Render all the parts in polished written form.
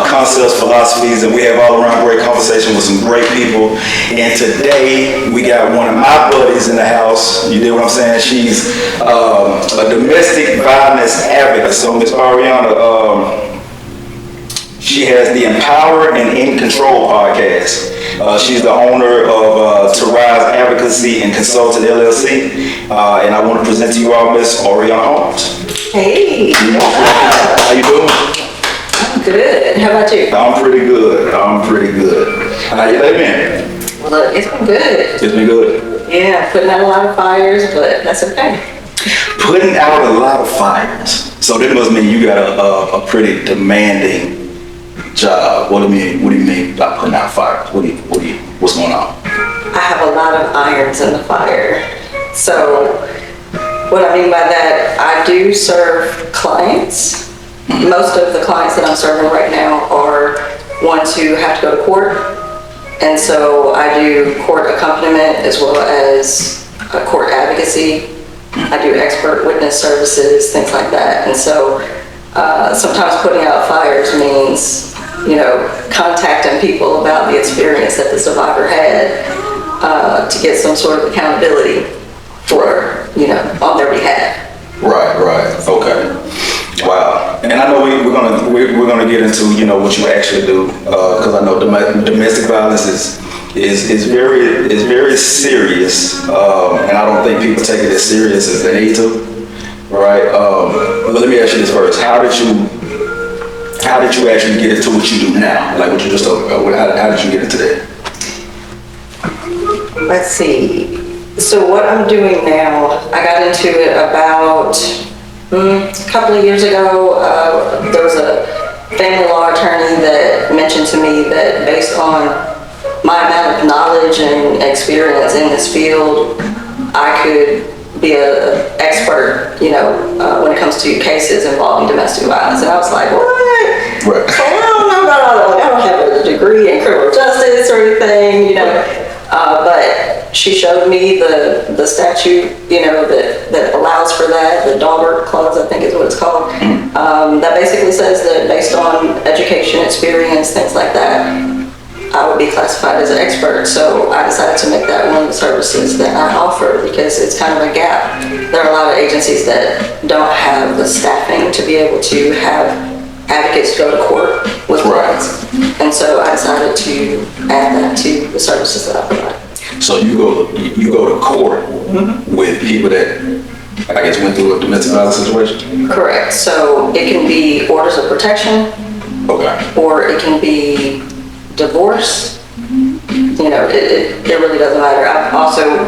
concepts, philosophies, and we have all around great conversation with some great people. And today we got one of my buddies in the house. You know what I'm saying? She's a domestic violence advocate. So Miss Oriana, she has the Empower and In Control podcast. She's the owner of To Rise Advocacy and Consultant LLC. And I want to present to you all Miss Oriana Holmes. Hey. How you doing? I'm good. How about you? I'm pretty good. How you been? Well, look, it's been good. It's been good. Yeah, putting out a lot of fires, but that's okay. Putting out a lot of fires. So that must mean you got a pretty demanding job. What do you mean by putting out fires? What's going on? I have a lot of irons in the fire. So what I mean by that, I do serve clients. Most of the clients that I'm serving right now are ones who have to go to court. And so I do court accompaniment as well as court advocacy. I do expert witness services, things like that. And so sometimes putting out fires means, contacting people about the experience that the survivor had to get some sort of accountability for, on their behalf. Right. Okay. Wow. And I know we're gonna get into what you actually do because I know domestic violence is very serious, and I don't think people take it as serious as they need to. Right. But let me ask you this first: How did you actually get into what you do now? Like what you just told me about. How did you get into that? Let's see. So what I'm doing now, I got into it about a couple of years ago. There was a family law attorney that mentioned to me that based on my amount of knowledge and experience in this field, I could be an expert, when it comes to cases involving domestic violence. And I was like, what? Right. So I don't know about all that. I don't have a degree in criminal justice or anything, but she showed me the statute, that allows for that, the Dahlberg Clause, I think is what it's called. That basically says that based on education, experience, things like that, I would be classified as an expert. So I decided to make that one of the services that I offer because it's kind of a gap. There are a lot of agencies that don't have the staffing to be able to have advocates go to court with clients. And so I decided to add that to the services that I provide. So you go to court with people that I guess went through a domestic violence situation? Correct. So it can be orders of protection. Okay. Or it can be divorce. It really doesn't matter. I've also,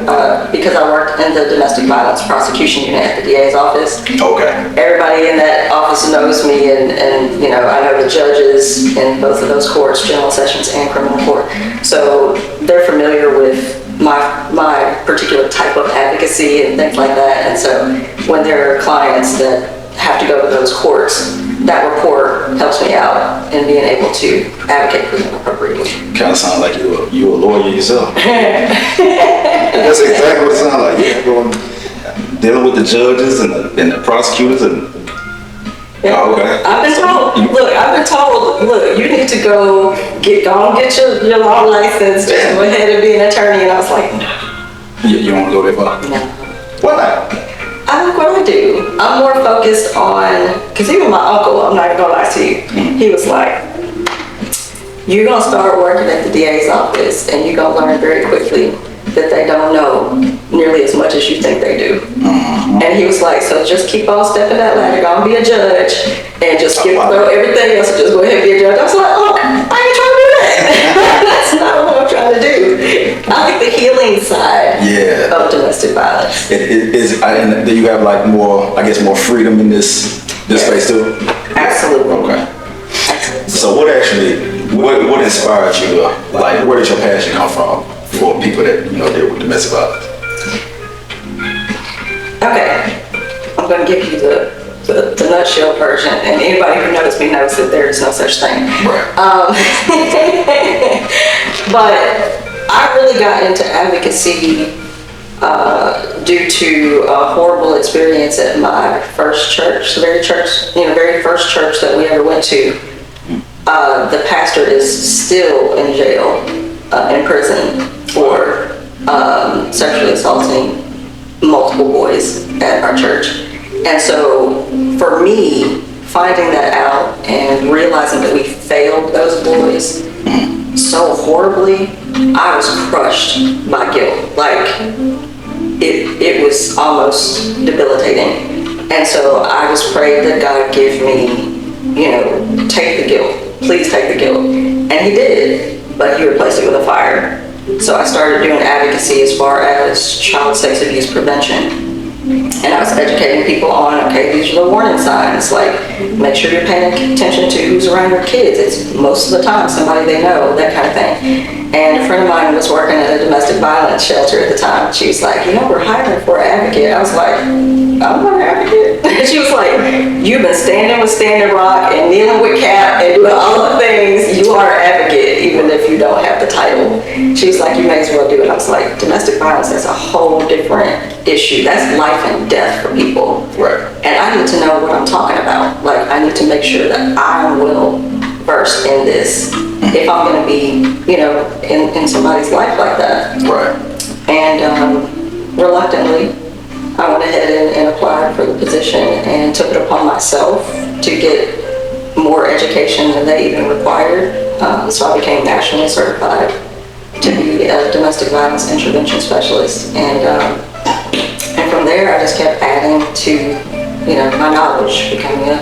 because I worked in the domestic violence prosecution unit at the DA's office. Okay. Everybody in that office knows me, and I know the judges in both of those courts, general sessions and criminal court. So they're familiar with my particular type of advocacy and things like that. And so when there are clients that have to go to those courts, that rapport helps me out in being able to advocate for them appropriately. Kind of sounds like you're a lawyer yourself. That's exactly what it sounds like. Yeah, dealing with the judges and the prosecutors and. Yeah. Oh, okay. I've been told, you need to go get your law license, just go ahead and be an attorney. And I was like, no. You don't want to go that far? No. Why not? I like what I do. I'm more focused on, because even my uncle, I'm not gonna lie to you, he was like, you're gonna start working at the DA's office and you're gonna learn very quickly that they don't know nearly as much as you think they do. And he was like, so just keep on stepping that ladder, go and be a judge, and just throw everything else and just go ahead and be a judge. I was like, oh, I ain't trying to do that. That's not what I'm trying to do. I like the healing side of domestic violence. And do you have like more freedom in this space too? Absolutely. Okay. So what inspired you to, where did your passion come from for people that, deal with domestic violence? Okay, I'm going to give you the nutshell version, and anybody who knows me knows that there is no such thing. Right. But I really got into advocacy due to a horrible experience at my first church, the very first church that we ever went to. the pastor is still in jail, in prison for sexually assaulting multiple boys at our church. And so for me, finding that out and realizing that we failed those boys so horribly, I was crushed by guilt. Like, it was almost debilitating. And so I just prayed that God give me, take the guilt. Please take the guilt. And he did, but he replaced it with a fire. So I started doing advocacy as far as child sex abuse prevention. And I was educating people on, okay, these are the warning signs. Like, make sure you're paying attention to who's around your kids. It's most of the time somebody they know, that kind of thing. And a friend of mine was working at a domestic violence shelter at the time. She was like, we're hiring for an advocate. I was like, I'm not an advocate. And she was like, you've been standing with Standing Rock and kneeling with Cap and doing all the things. You are an advocate, even if you don't have the title. She was like, you may as well do it. I was like, domestic violence, that's a whole different issue. That's life and death for people. Right. And I need to know what I'm talking about. Like, I need to make sure that I'm well versed in this if I'm going to be, in somebody's life like that. Right. And reluctantly, I went ahead and applied for the position and took it upon myself to get more education than they even required. So I became nationally certified to be a domestic violence intervention specialist. And from there, I just kept adding to, my knowledge, becoming a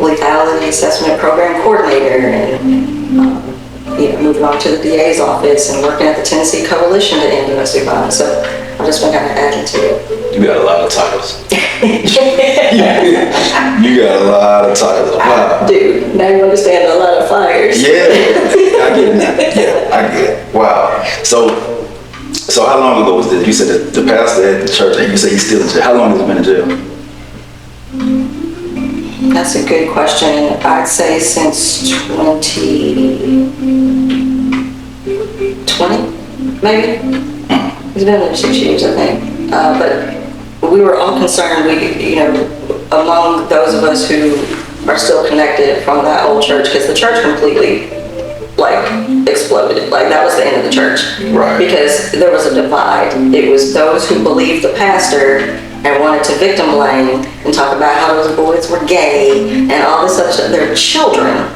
lethality assessment program coordinator, and moving on to the DA's office and working at the Tennessee Coalition to End Domestic Violence. So I've just been kind of adding to it. You got a lot of titles. You got a lot of titles. Wow. Dude, now you understand a lot of fires. Yeah, I get it now. Yeah, I get it. Wow. So how long ago was this? You said the pastor at the church, and you say he's still in jail. How long has he been in jail? That's a good question. I'd say since 2020, maybe. He's been there 6 years, I think. But we were all concerned, among those of us who are still connected from that old church, because the church completely, exploded. That was the end of the church. Right. Because there was a divide. It was those who believed the pastor and wanted to victim blame and talk about how those boys were gay and all this other stuff. They're children.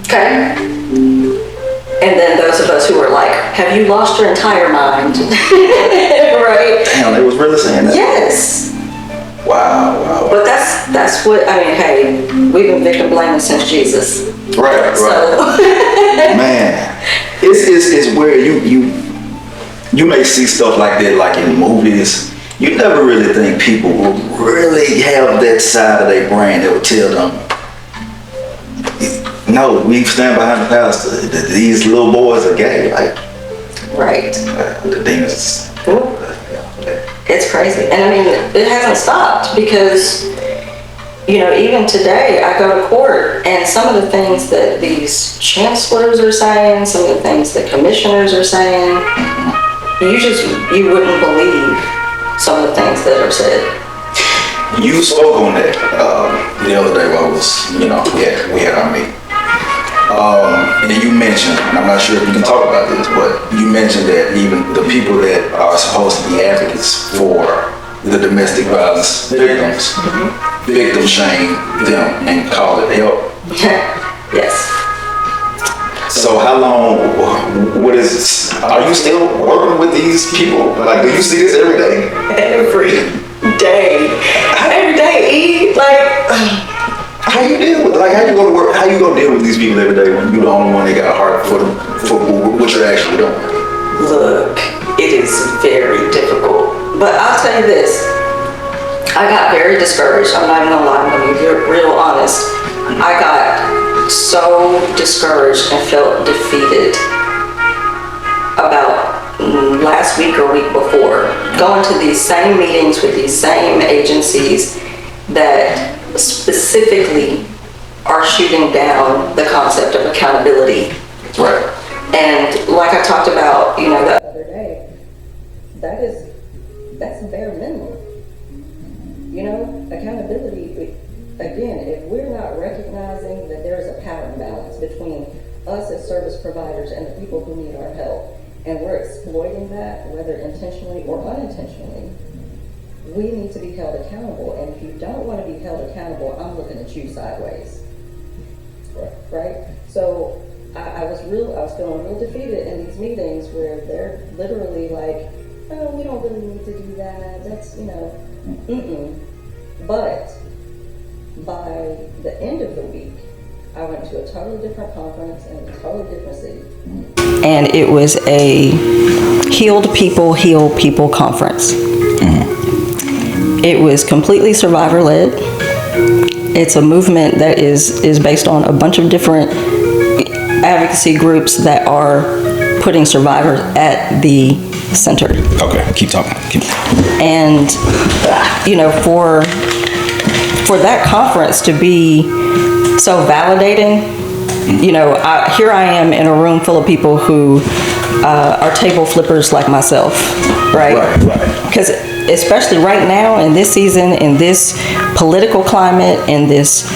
Okay? And then those of us who were like, have you lost your entire mind? Right? Damn, they was really saying that? Yes. Wow. But that's what, hey, we've been victim blaming since Jesus. Right. So. Man, it's where you may see stuff like that, like in movies. You never really think people will really have that side of their brain that will tell them, no, we stand behind the pastor. These little boys are gay. Right. The demons. It's crazy. And it hasn't stopped because, even today I go to court and some of the things that these chancellors are saying, some of the things that commissioners are saying, you wouldn't believe some of the things that are said. You spoke on that the other day while I was, we had our meeting. And you mentioned, and I'm not sure if you can talk about this, but you mentioned that even the people that are supposed to be advocates for the domestic violence victims, victim shame them and call it help. Yes. So how long, are you still working with these people? Do you see this every day? Every day. Every day, how you deal with how you go to work? How you gonna deal with these people every day when you're the only one that got a heart for what you're actually doing? Look, it is very difficult. But I'll tell you this. I got very discouraged. I'm not even gonna lie, I'm gonna be real honest. I got so discouraged and felt defeated about last week or week before, going to these same meetings with these same agencies that specifically are shooting down the concept of accountability. Right. And like I talked about, the other day, that's bare minimum. Accountability, again, if we're not recognizing that there's a power imbalance, between us as service providers and the people who need our help. And we're exploiting that, whether intentionally or unintentionally. We need to be held accountable. And if you don't want to be held accountable, I'm looking at you sideways. Right? So I was feeling real defeated in these meetings where they're literally like, oh, we don't really need to do that. That's, But by the end of the week, I went to a totally different conference in a totally different city. And it was a Heal People conference. It was completely survivor-led. It's a movement that is based on a bunch of different advocacy groups that are putting survivors at the center. Okay, keep talking. And, for that conference to be so validating, here I am in a room full of people who are table flippers like myself, right? Right. Because especially right now in this season, in this political climate, in this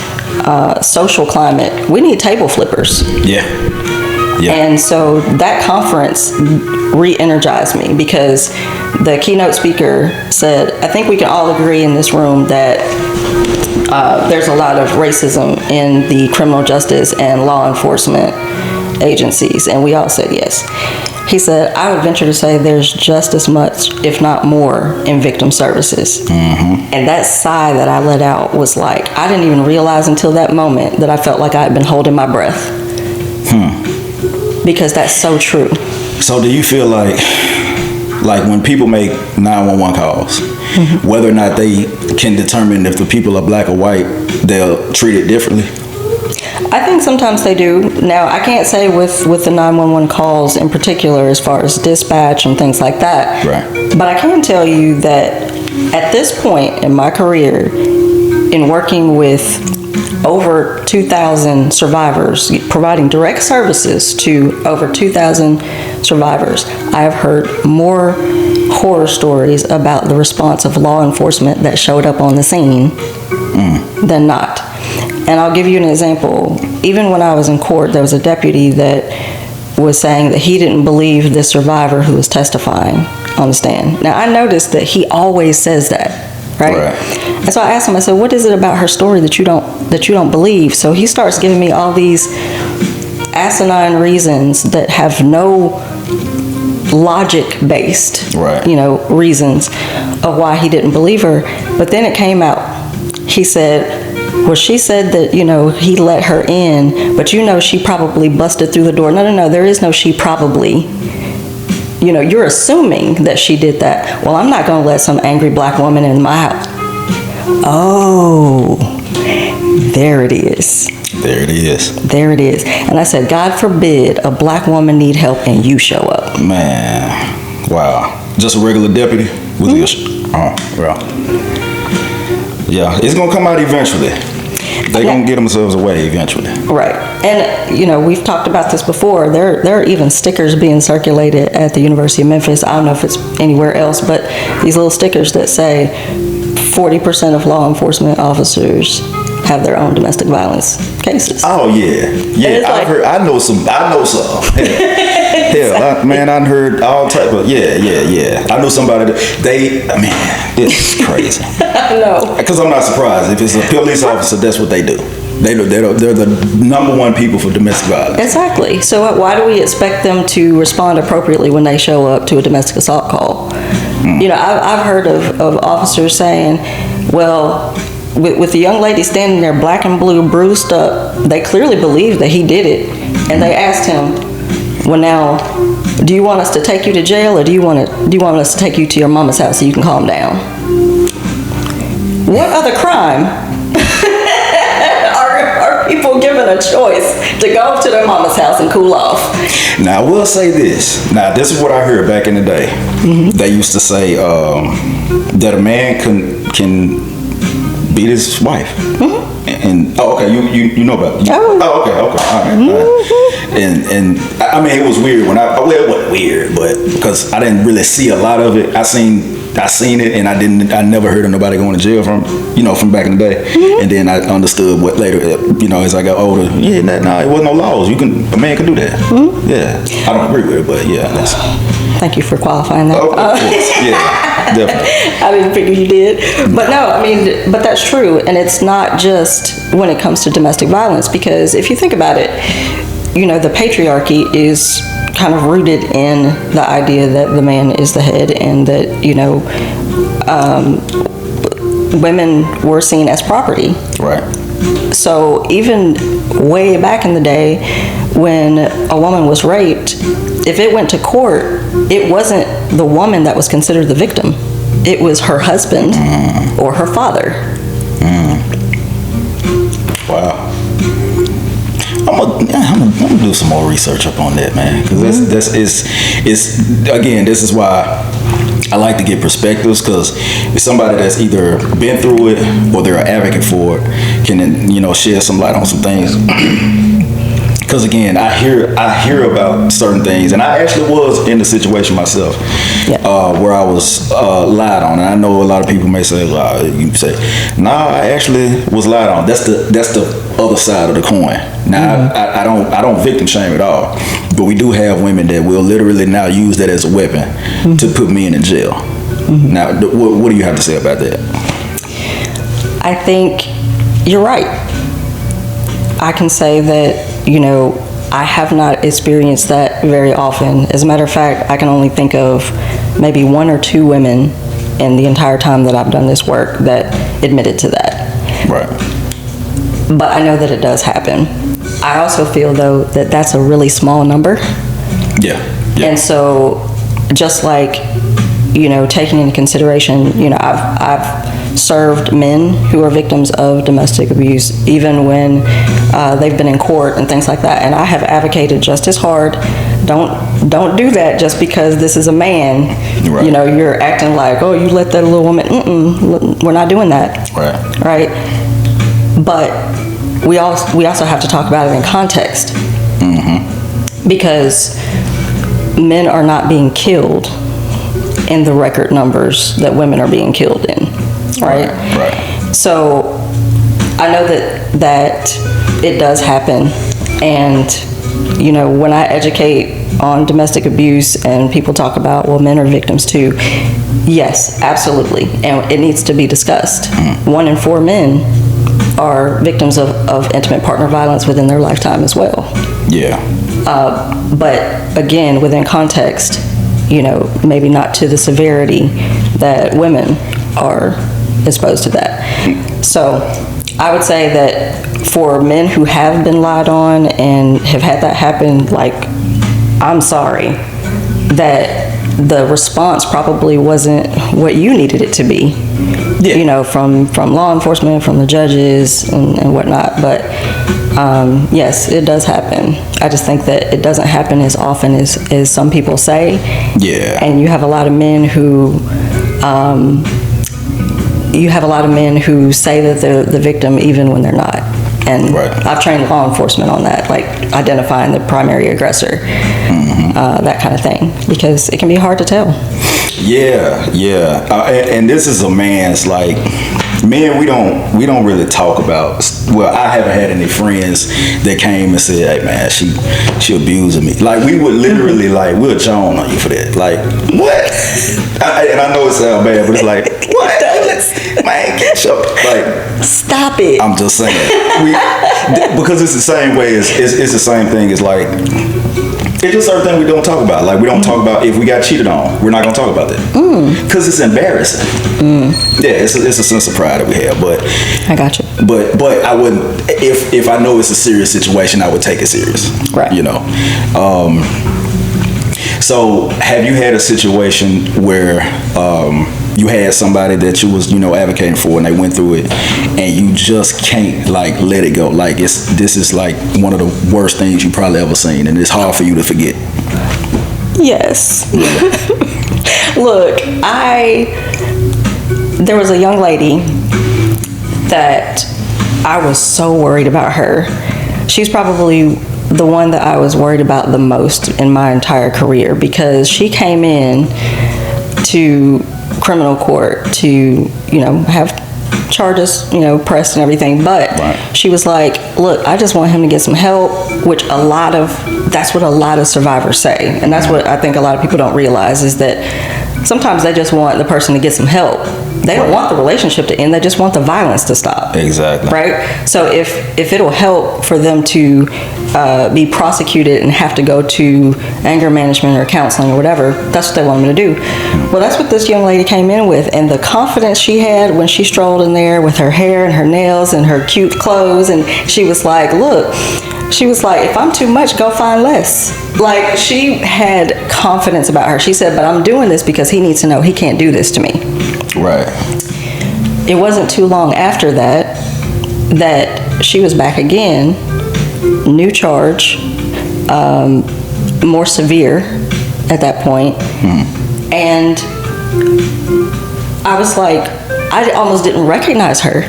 social climate, we need table flippers. Yeah. And so that conference re-energized me because the keynote speaker said, I think we can all agree in this room that there's a lot of racism in the criminal justice and law enforcement agencies, and we all said yes. He said, I would venture to say there's just as much, if not more, in victim services. And that sigh that I let out was like, I didn't even realize until that moment that I felt like I had been holding my breath. Because that's so true. So do you feel like when people make 911 calls, whether or not they can determine if the people are black or white, they'll treat it differently? I think sometimes they do. Now, I can't say with the 911 calls in particular as far as dispatch and things like that. Right. But I can tell you that at this point in my career, in working with over 2,000 survivors, providing direct services to over 2,000 survivors, I have heard more horror stories about the response of law enforcement that showed up on the scene than not. And I'll give you an example. Even when I was in court, there was a deputy that was saying that he didn't believe the survivor who was testifying on the stand. Now, I noticed that he always says that, right? And so I asked him, I said, what is it about her story that you don't believe? So he starts giving me all these asinine reasons that have no logic-based, reasons of why he didn't believe her. But then it came out. He said, well, she said that, he let her in, but she probably busted through the door. No, there is no she probably. You're assuming that she did that. Well, I'm not going to let some angry black woman in my house. Oh, there it is. There it is. There it is. And I said, God forbid a black woman need help and you show up. Man, wow. Just a regular deputy? Yeah, it's going to come out eventually. They're going to get themselves away eventually. Right. And, we've talked about this before. There are even stickers being circulated at the University of Memphis. I don't know if it's anywhere else, but these little stickers that say 40% of law enforcement officers have their own domestic violence cases. Oh, yeah. Yeah, I know some. Hell, I heard all type of, yeah. I know somebody that it's crazy. I know. Because I'm not surprised. If it's a police officer, that's what they do. They're the number one people for domestic violence. Exactly. So why do we expect them to respond appropriately when they show up to a domestic assault call? I've heard of officers saying, well, with the young lady standing there black and blue bruised up, they clearly believe that he did it. And they asked him, well, now, do you want us to take you to jail or do you want us to take you to your mama's house so you can calm down? What other crime are people given a choice to go to their mama's house and cool off? Now, I will say this. Now, this is what I heard back in the day. They used to say that a man can beat his wife. And you know about it. Okay, all right. And I mean, it was weird it wasn't weird, but because I didn't really see a lot of it. I seen I seen it, and I never heard of nobody going to jail from back in the day. And then I understood what later, as I got older. Yeah, no, it wasn't no laws. A man could do that. Yeah, I don't agree with it, but yeah, that's. Thank you for qualifying that. Of course, yeah, definitely. I didn't figure you did. But no, I mean, but that's true. And it's not just when it comes to domestic violence, because if you think about it, the patriarchy is kind of rooted in the idea that the man is the head and that, women were seen as property. Right. So even way back in the day when a woman was raped, if it went to court, it wasn't the woman that was considered the victim. It was her husband or her father. Wow. I'm gonna do some more research up on that, man, because this is why I like to get perspectives, because it's somebody that's either been through it or they're an advocate for it can shed some light on some things. Because again, I hear about certain things, and I actually was in the situation myself, where I was lied on. And I know a lot of people may say, "Nah, I actually was lied on." That's the other side of the coin. Now, I don't victim shame at all, but we do have women that will literally now use that as a weapon to put men in jail. Now, what do you have to say about that? I think you're right. I can say that, I have not experienced that very often. As a matter of fact, I can only think of maybe 1 or 2 women in the entire time that I've done this work that admitted to that. Right. But I know that it does happen. I also feel, though, that that's a really small number. Yeah. And so, just like, taking into consideration, I've served men who are victims of domestic abuse, even when they've been in court and things like that. And I have advocated just as hard. Don't do that just because this is a man. Right. You're acting like, oh, you let that little woman. We're not doing that. Right. But we also have to talk about it in context. Because men are not being killed in the record numbers that women are being killed in. Right. So I know that it does happen, and when I educate on domestic abuse and people talk about, well, men are victims too. Yes, absolutely, and it needs to be discussed. 1 in 4 men are victims of intimate partner violence within their lifetime as well. Yeah. But again, within context, maybe not to the severity that women are exposed to that. So I would say that for men who have been lied on and have had that happen, I'm sorry that the response probably wasn't what you needed it to be. Yeah. From law enforcement, from the judges and whatnot. But yes, it does happen. I just think that it doesn't happen as often as some people say. Yeah. And you have a lot of men who say that they're the victim even when they're not. And I've trained law enforcement on that, like identifying the primary aggressor, that kind of thing, because it can be hard to tell. Yeah. And this is a man's men, we don't really talk about. Well, I haven't had any friends that came and said, "Hey, man, she abusing me." We would literally we'll Joan on you for that. What? And I know it sounds bad, but it's what? Man, catch up. Stop it. I'm just saying. Because it's the same way as it's the same thing as it's just certain thing we don't talk about. We don't talk about if we got cheated on. We're not gonna talk about that because it's embarrassing. Yeah, it's a sense of pride that we have. But I got you. But I wouldn't if I know it's a serious situation. I would take it serious. Right. So have you had a situation where you had somebody that you was advocating for and they went through it and you just can't let it go? This is one of the worst things you probably ever seen and it's hard for you to forget. Yes. Look, there was a young lady that I was so worried about her. She's probably the one that I was worried about the most in my entire career because she came in to criminal court to, have charges, pressed and everything. But she was like, look, I just want him to get some help, which that's what a lot of survivors say. And that's what I think a lot of people don't realize, is that sometimes they just want the person to get some help. They don't want the relationship to end. They just want the violence to stop. Exactly. Right? So if it'll help for them to be prosecuted and have to go to anger management or counseling or whatever, that's what they want them to do. Well, that's what this young lady came in with. And the confidence she had when she strolled in there with her hair and her nails and her cute clothes. And she was like, look, if I'm too much, go find less. Like, she had confidence about her. She said, but I'm doing this because he needs to know he can't do this to me. Right. It wasn't too long after that she was back again, new charge, more severe at that point. And I was like, I almost didn't recognize her.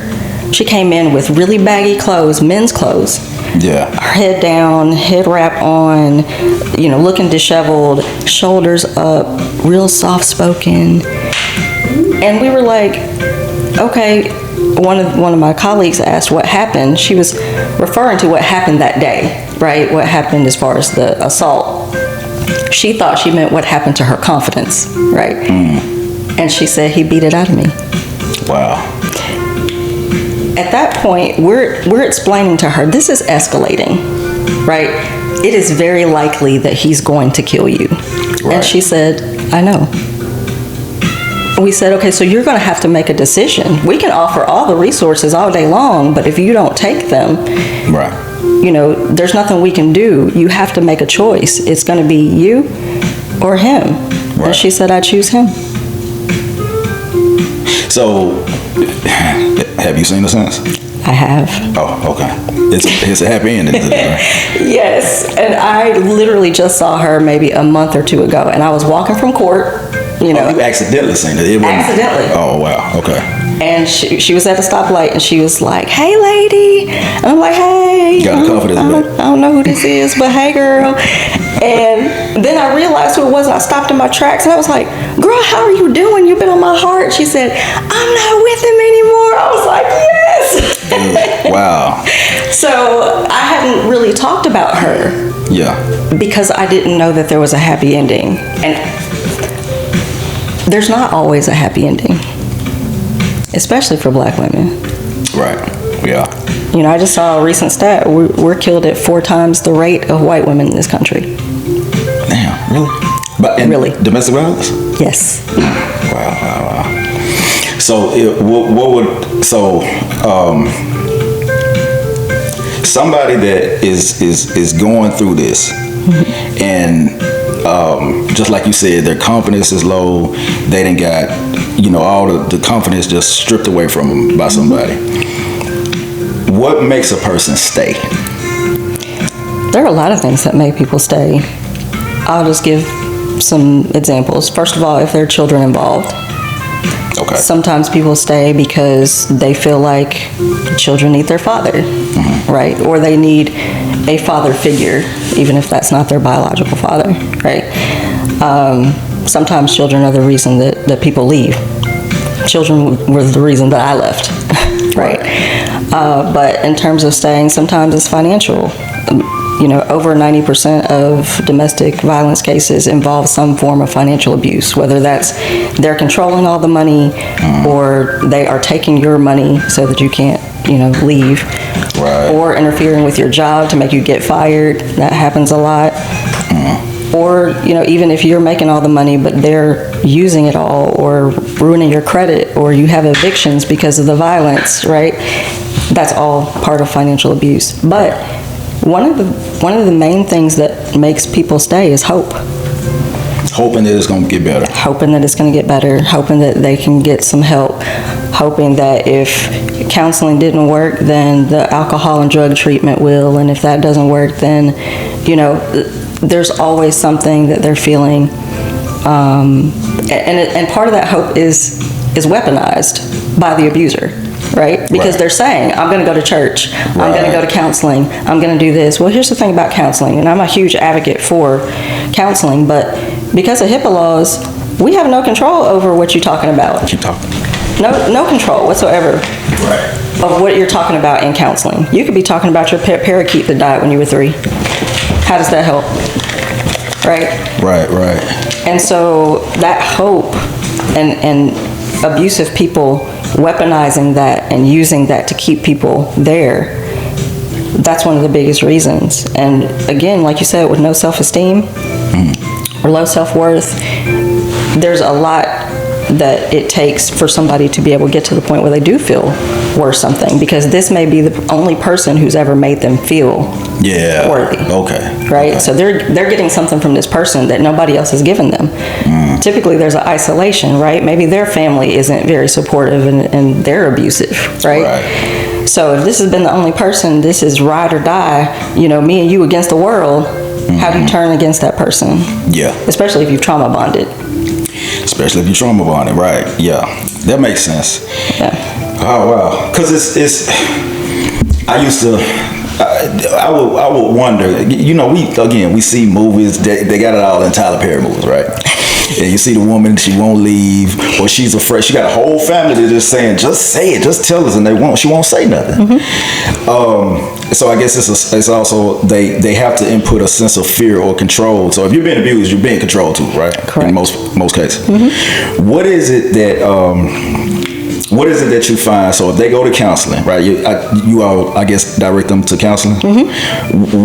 She came in with really baggy clothes, men's clothes. Yeah. Her head down, head wrap on, looking disheveled, shoulders up, real soft spoken. And we were like, okay. One of my colleagues asked what happened. She was referring to what happened that day, right? What happened as far as the assault. She thought she meant what happened to her confidence, right? And she said, he beat it out of me. Wow. At that point, we're explaining to her, this is escalating, right? It is very likely that he's going to kill you. Right. And she said, I know. We said, okay, so you're going to have to make a decision. We can offer all the resources all day long, but if you don't take them, right, there's nothing we can do. You have to make a choice. It's going to be you or him. Right. And she said, I choose him. So, have you seen her since? I have. Oh, okay. It's a happy ending to this, right? Yes, and I literally just saw her maybe a month or two ago, and I was walking from court. You accidentally seen it. Accidentally. Oh, wow. Okay. And she was at a stoplight, and she was like, hey, lady. And I'm like, hey. You got the confidence, I don't know who this is, but hey, girl. And then I realized who it was. I stopped in my tracks, and I was like, girl, how are you doing? You've been on my heart. She said, I'm not with him anymore. I was like, yes. Wow. So I hadn't really talked about her. Yeah. Because I didn't know that there was a happy ending. And there's not always a happy ending, especially for Black women. Right. Yeah. I just saw a recent stat. We're killed at 4 times the rate of white women in this country. Damn, really? But really? Domestic violence? Yes. Wow. So somebody that is going through this, and just like you said, their confidence is low. They done got, all the confidence just stripped away from them by somebody. What makes a person stay? There are a lot of things that make people stay. I'll just give some examples. First of all, if there are children involved. Okay. Sometimes people stay because they feel like children need their father, right? Or they need a father figure, even if that's not their biological father, right? Sometimes children are the reason that people leave. Children were the reason that I left, right? But in terms of staying, sometimes it's financial. Over 90% of domestic violence cases involve some form of financial abuse, whether that's they're controlling all the money or they are taking your money so that you can't, leave. Right. Or interfering with your job to make you get fired. That happens a lot. Or, even if you're making all the money, but they're using it all or ruining your credit, or you have evictions because of the violence, right? That's all part of financial abuse. But one of the main things that makes people stay is hope. Hoping that it's going to get better. Hoping that it's going to get better. Hoping that they can get some help. Hoping that if counseling didn't work, then the alcohol and drug treatment will. And if that doesn't work, then, there's always something that they're feeling. And part of that hope is weaponized by the abuser. Right? Because they're saying, I'm going to go to church, I'm going to go to counseling, I'm going to do this. Well, here's the thing about counseling, and I'm a huge advocate for counseling, but because of HIPAA laws, we have no control over what you're talking about. Keep talking. No control whatsoever Right. of what you're talking about in counseling. You could be talking about your parakeet that died when you were 3. How does that help? Right? Right. And so that hope and abusive people weaponizing that and using that to keep people there, that's one of the biggest reasons. And again, like you said, with no self-esteem or low self-worth, there's a lot that it takes for somebody to be able to get to the point where they do feel worth something, because this may be the only person who's ever made them feel worthy. Okay. Right? Okay. So they're getting something from this person that nobody else has given them. Typically there's an isolation, right? Maybe their family isn't very supportive and they're abusive, right? Right. So if this has been the only person, this is ride or die, me and you against the world, how do you turn against that person? Yeah. Especially if you've trauma bonded. Especially if you're trauma bonded, right? Yeah, that makes sense. Yeah. Oh wow, because it's. I used to. I would wonder. We see movies. They got it all in Tyler Perry movies, right? And you see the woman, she won't leave, or she's afraid. She got a whole family that just saying, just say it, just tell us, and she won't say nothing. So I guess it's also they have to input a sense of fear or control. So if you're being abused, you're being controlled too, right? Correct. In most cases. What is it that you find? So if they go to counseling, right? You all, I guess, direct them to counseling.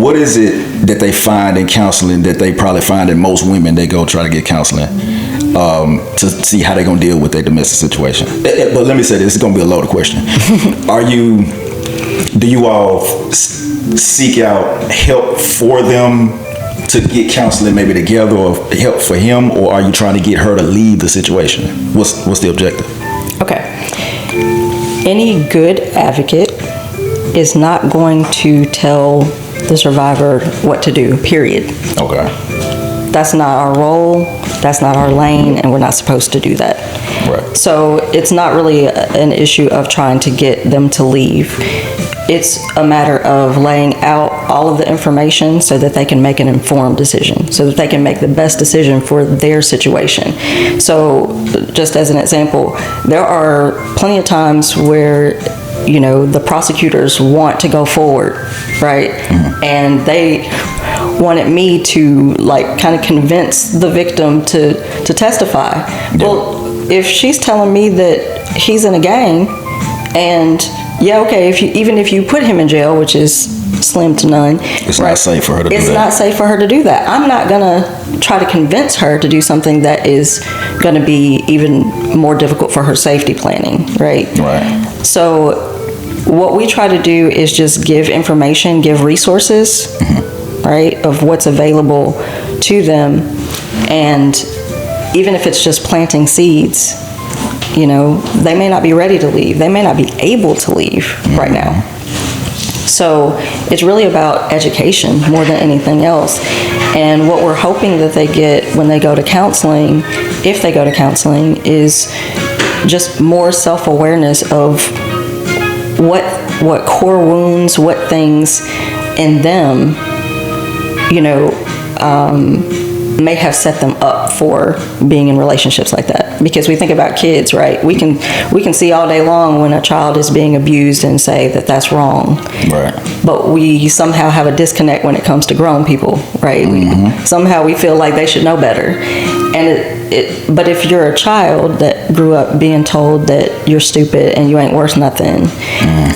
What is it that they find in counseling that they probably find in most women they go try to get counseling to see how they're gonna deal with their domestic situation? But let me say this: it's gonna be a loaded question. Do you all seek out help for them to get counseling maybe together, or help for him, or are you trying to get her to leave the situation? What's the objective? Okay. Any good advocate is not going to tell the survivor what to do, period. Okay. That's not our role, that's not our lane, and we're not supposed to do that. Right. So it's not really an issue of trying to get them to leave. It's a matter of laying out all of the information so that they can make an informed decision, so that they can make the best decision for their situation. So just as an example, there are plenty of times where the prosecutors want to go forward, right? And they wanted me to kind of convince the victim to testify. Yeah. Well, if she's telling me that he's in a gang, and okay, even if you put him in jail, which is slim to none, it's not safe for her to do that. It's not safe for her to do that. I'm not gonna try to convince her to do something that is gonna be even more difficult for her safety planning, right? Right. So what we try to do is just give information, give resources, right, of what's available to them. And even if it's just planting seeds, they may not be ready to leave. They may not be able to leave right now. So it's really about education more than anything else. And what we're hoping that they get when they go to counseling, if they go to counseling, is just more self-awareness of what core wounds, what things in them, may have set them up for being in relationships like that. Because we think about kids, right? We can see all day long when a child is being abused and say that that's wrong. Right. But we somehow have a disconnect when it comes to grown people, right? Somehow we feel like they should know better. And but if you're a child that grew up being told that you're stupid and you ain't worth nothing,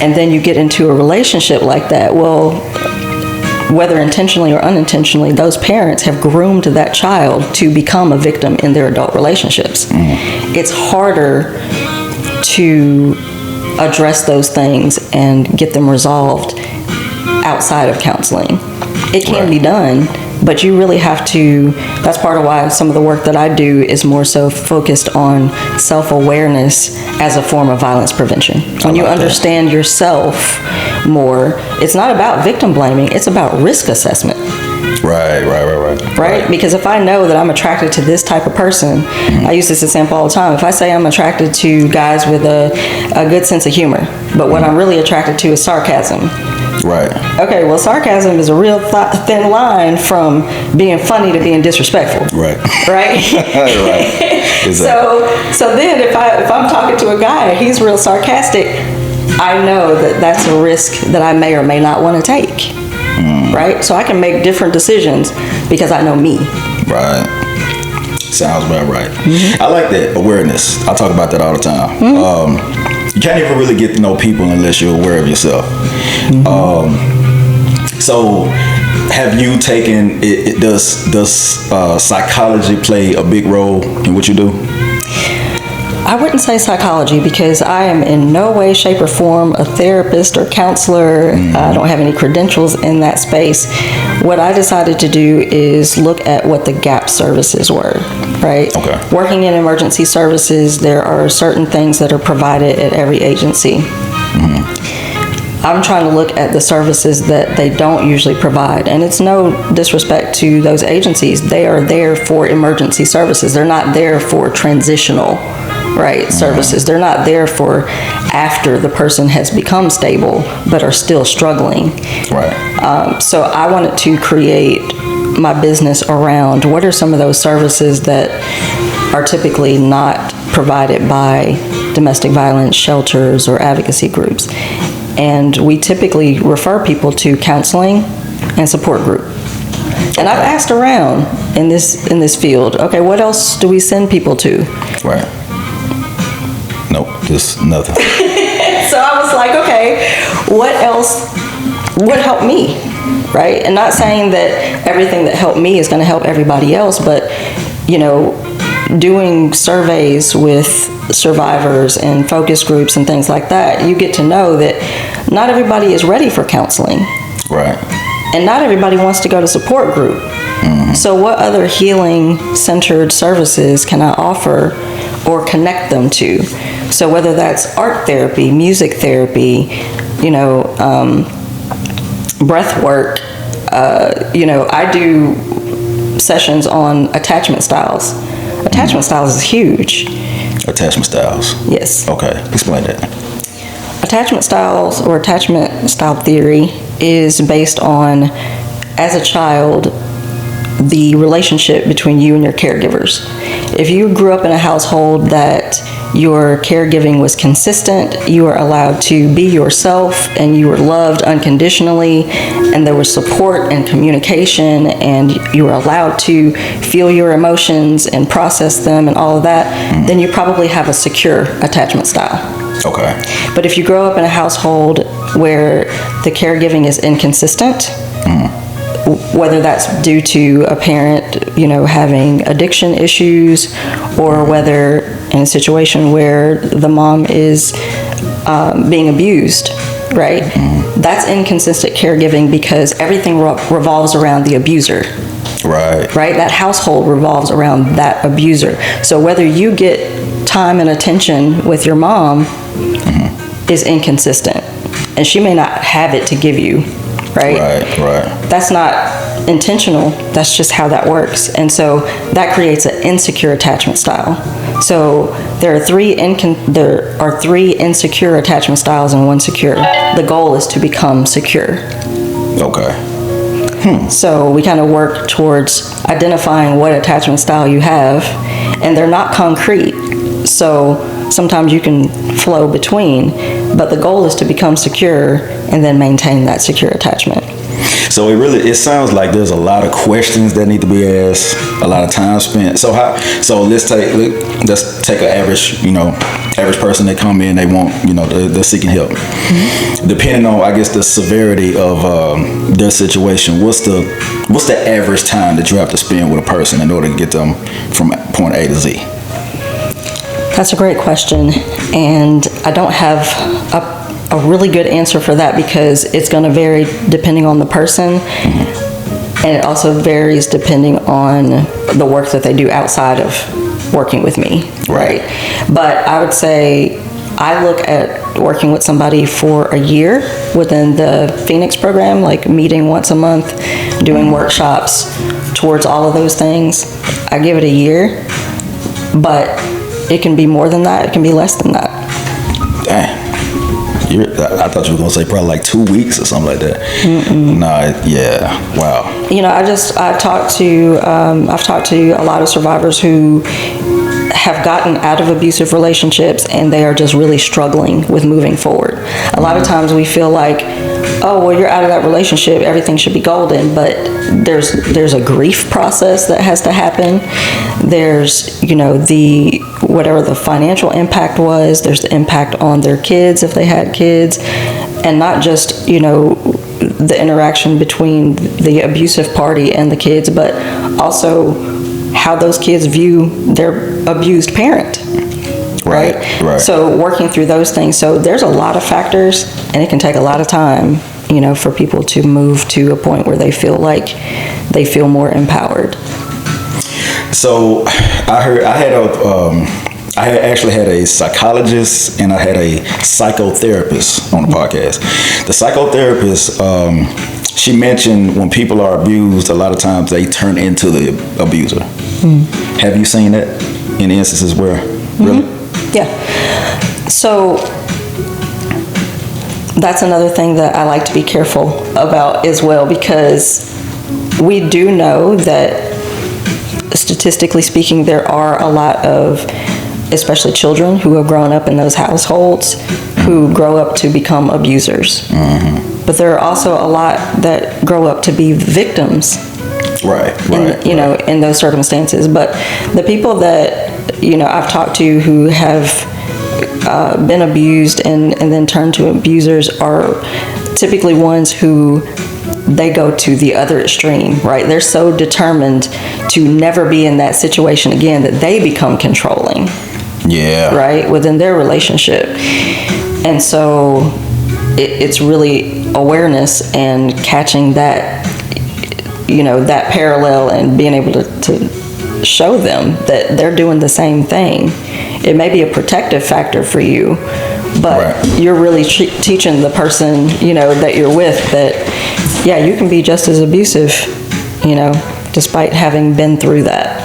and then you get into a relationship like that, well, whether intentionally or unintentionally, those parents have groomed that child to become a victim in their adult relationships. It's harder to address those things and get them resolved outside of counseling. It can be done, but you really have to. That's part of why some of the work that I do is more so focused on self-awareness as a form of violence prevention. When you understand yourself more, it's not about victim blaming, it's about risk assessment. Right. Because if I know that I'm attracted to this type of person, I use this example all the time. If I say I'm attracted to guys with a good sense of humor, but what I'm really attracted to is sarcasm. Right. Okay, well, sarcasm is a real thin line from being funny to being disrespectful. Right. Right? Right. Exactly. So then if I'm talking to a guy and he's real sarcastic, I know that that's a risk that I may or may not want to take. Right? So I can make different decisions because I know me. Right. Sounds about right. I like that awareness. I talk about that all the time. You can't even really get to know people unless you're aware of yourself. So have you taken it? Does psychology play a big role in what you do? I wouldn't say psychology because I am in no way, shape, or form a therapist or counselor. I don't have any credentials in that space. What I decided to do is look at what the gap services were, right? Okay. Working in emergency services, there are certain things that are provided at every agency. I'm trying to look at the services that they don't usually provide. And it's no disrespect to those agencies. They are there for emergency services. They're not there for transitional, right, services. They're not there for after the person has become stable but are still struggling. Right. So I wanted to create my business around what are some of those services that are typically not provided by domestic violence shelters or advocacy groups. And we typically refer people to counseling and support group. And I've asked around in this field, okay, what else do we send people to? Right. Nope, just nothing. So I was like, okay, what else would help me, right? And not saying that everything that helped me is going to help everybody else, but, you know, doing surveys with survivors and focus groups and things like that, you get to know that not everybody is ready for counseling. Right. And not everybody wants to go to support group. So what other healing-centered services can I offer or connect them to? So whether that's art therapy, music therapy, you know, breath work, you know, I do sessions on attachment styles. Attachment styles is huge. Attachment styles. Yes. Okay, explain that. Attachment styles or attachment style theory is based on, as a child, the relationship between you and your caregivers. If you grew up in a household that your caregiving was consistent, you were allowed to be yourself and you were loved unconditionally, and there was support and communication, and you were allowed to feel your emotions and process them and all of that, then you probably have a secure attachment style. Okay. But if you grow up in a household where the caregiving is inconsistent, whether that's due to a parent, you know, having addiction issues, or whether in a situation where the mom is being abused, right? That's inconsistent caregiving because everything revolves around the abuser. Right. Right? That household revolves around that abuser. So whether you get time and attention with your mom is inconsistent, and she may not have it to give you, right? Right. That's not intentional, that's just how that works. And so that creates an insecure attachment style. So there are three insecure attachment styles and one secure. The goal is to become secure. Okay. So we kind of work towards identifying what attachment style you have, and they're not concrete. So sometimes you can flow between, but the goal is to become secure and then maintain that secure attachment. So it sounds like there's a lot of questions that need to be asked, a lot of time spent. So let's take an average person that come in, they want, they're seeking help. Depending on, I guess, the severity of their situation, what's the average time that you have to spend with a person in order to get them from point A to Z? That's a great question, and I don't have a really good answer for that because it's going to vary depending on the person, and it also varies depending on the work that they do outside of working with me, right? But I would say I look at working with somebody for a year within the Phoenix program, like meeting once a month, doing workshops towards all of those things. I give it a year, but it can be more than that. It can be less than that. Dang. I thought you were gonna say probably like 2 weeks or something like that. Nah, yeah, wow. You know, I've talked to a lot of survivors who have gotten out of abusive relationships and they are just really struggling with moving forward. A lot of times we feel like, oh, well, you're out of that relationship, everything should be golden, but there's a grief process that has to happen. There's, you know, whatever the financial impact was, there's the impact on their kids if they had kids, and not just, you know, the interaction between the abusive party and the kids, but also how those kids view their abused parent. Right. So working through those things. So there's a lot of factors, and it can take a lot of time, you know, for people to move to a point where they feel like they feel more empowered. So I actually had a psychologist and I had a psychotherapist on the podcast. The psychotherapist, she mentioned when people are abused, a lot of times they turn into the abuser. Have you seen that in instances where, really? Yeah. So that's another thing that I like to be careful about as well, because we do know that statistically speaking, there are a lot of, especially children who have grown up in those households who grow up to become abusers. But there are also a lot that grow up to be victims. In those circumstances. But the people that, you know, I've talked to who have been abused and then turned to abusers are typically ones who they go to the other extreme, right? They're so determined to never be in that situation again that they become controlling. Yeah. Right? Within their relationship. And so it's really awareness and catching that, you know, that parallel and being able to show them that they're doing the same thing. It may be a protective factor for you, but you're really teaching the person, you know, that you're with that, yeah, you can be just as abusive, you know, despite having been through that.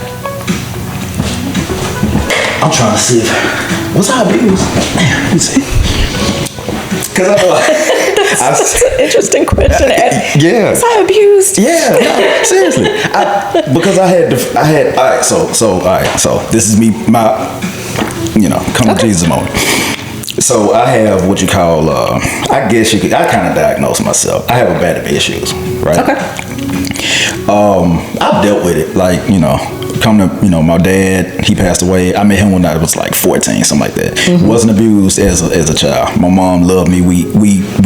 I'm trying to see if, was I abused? Man, let me see. Because That's an interesting question to ask. Yeah. Was I abused? Yeah, no, seriously. Because I had, all right, so this is me, my, you know, come to Jesus moment. So I have what you call, I guess you could, I kind of diagnose myself. I have abandonment issues, right? Okay. I've dealt with it, like, you know, my dad, he passed away. I met him when I was like 14, something like that. Wasn't abused as a child. My mom loved me. We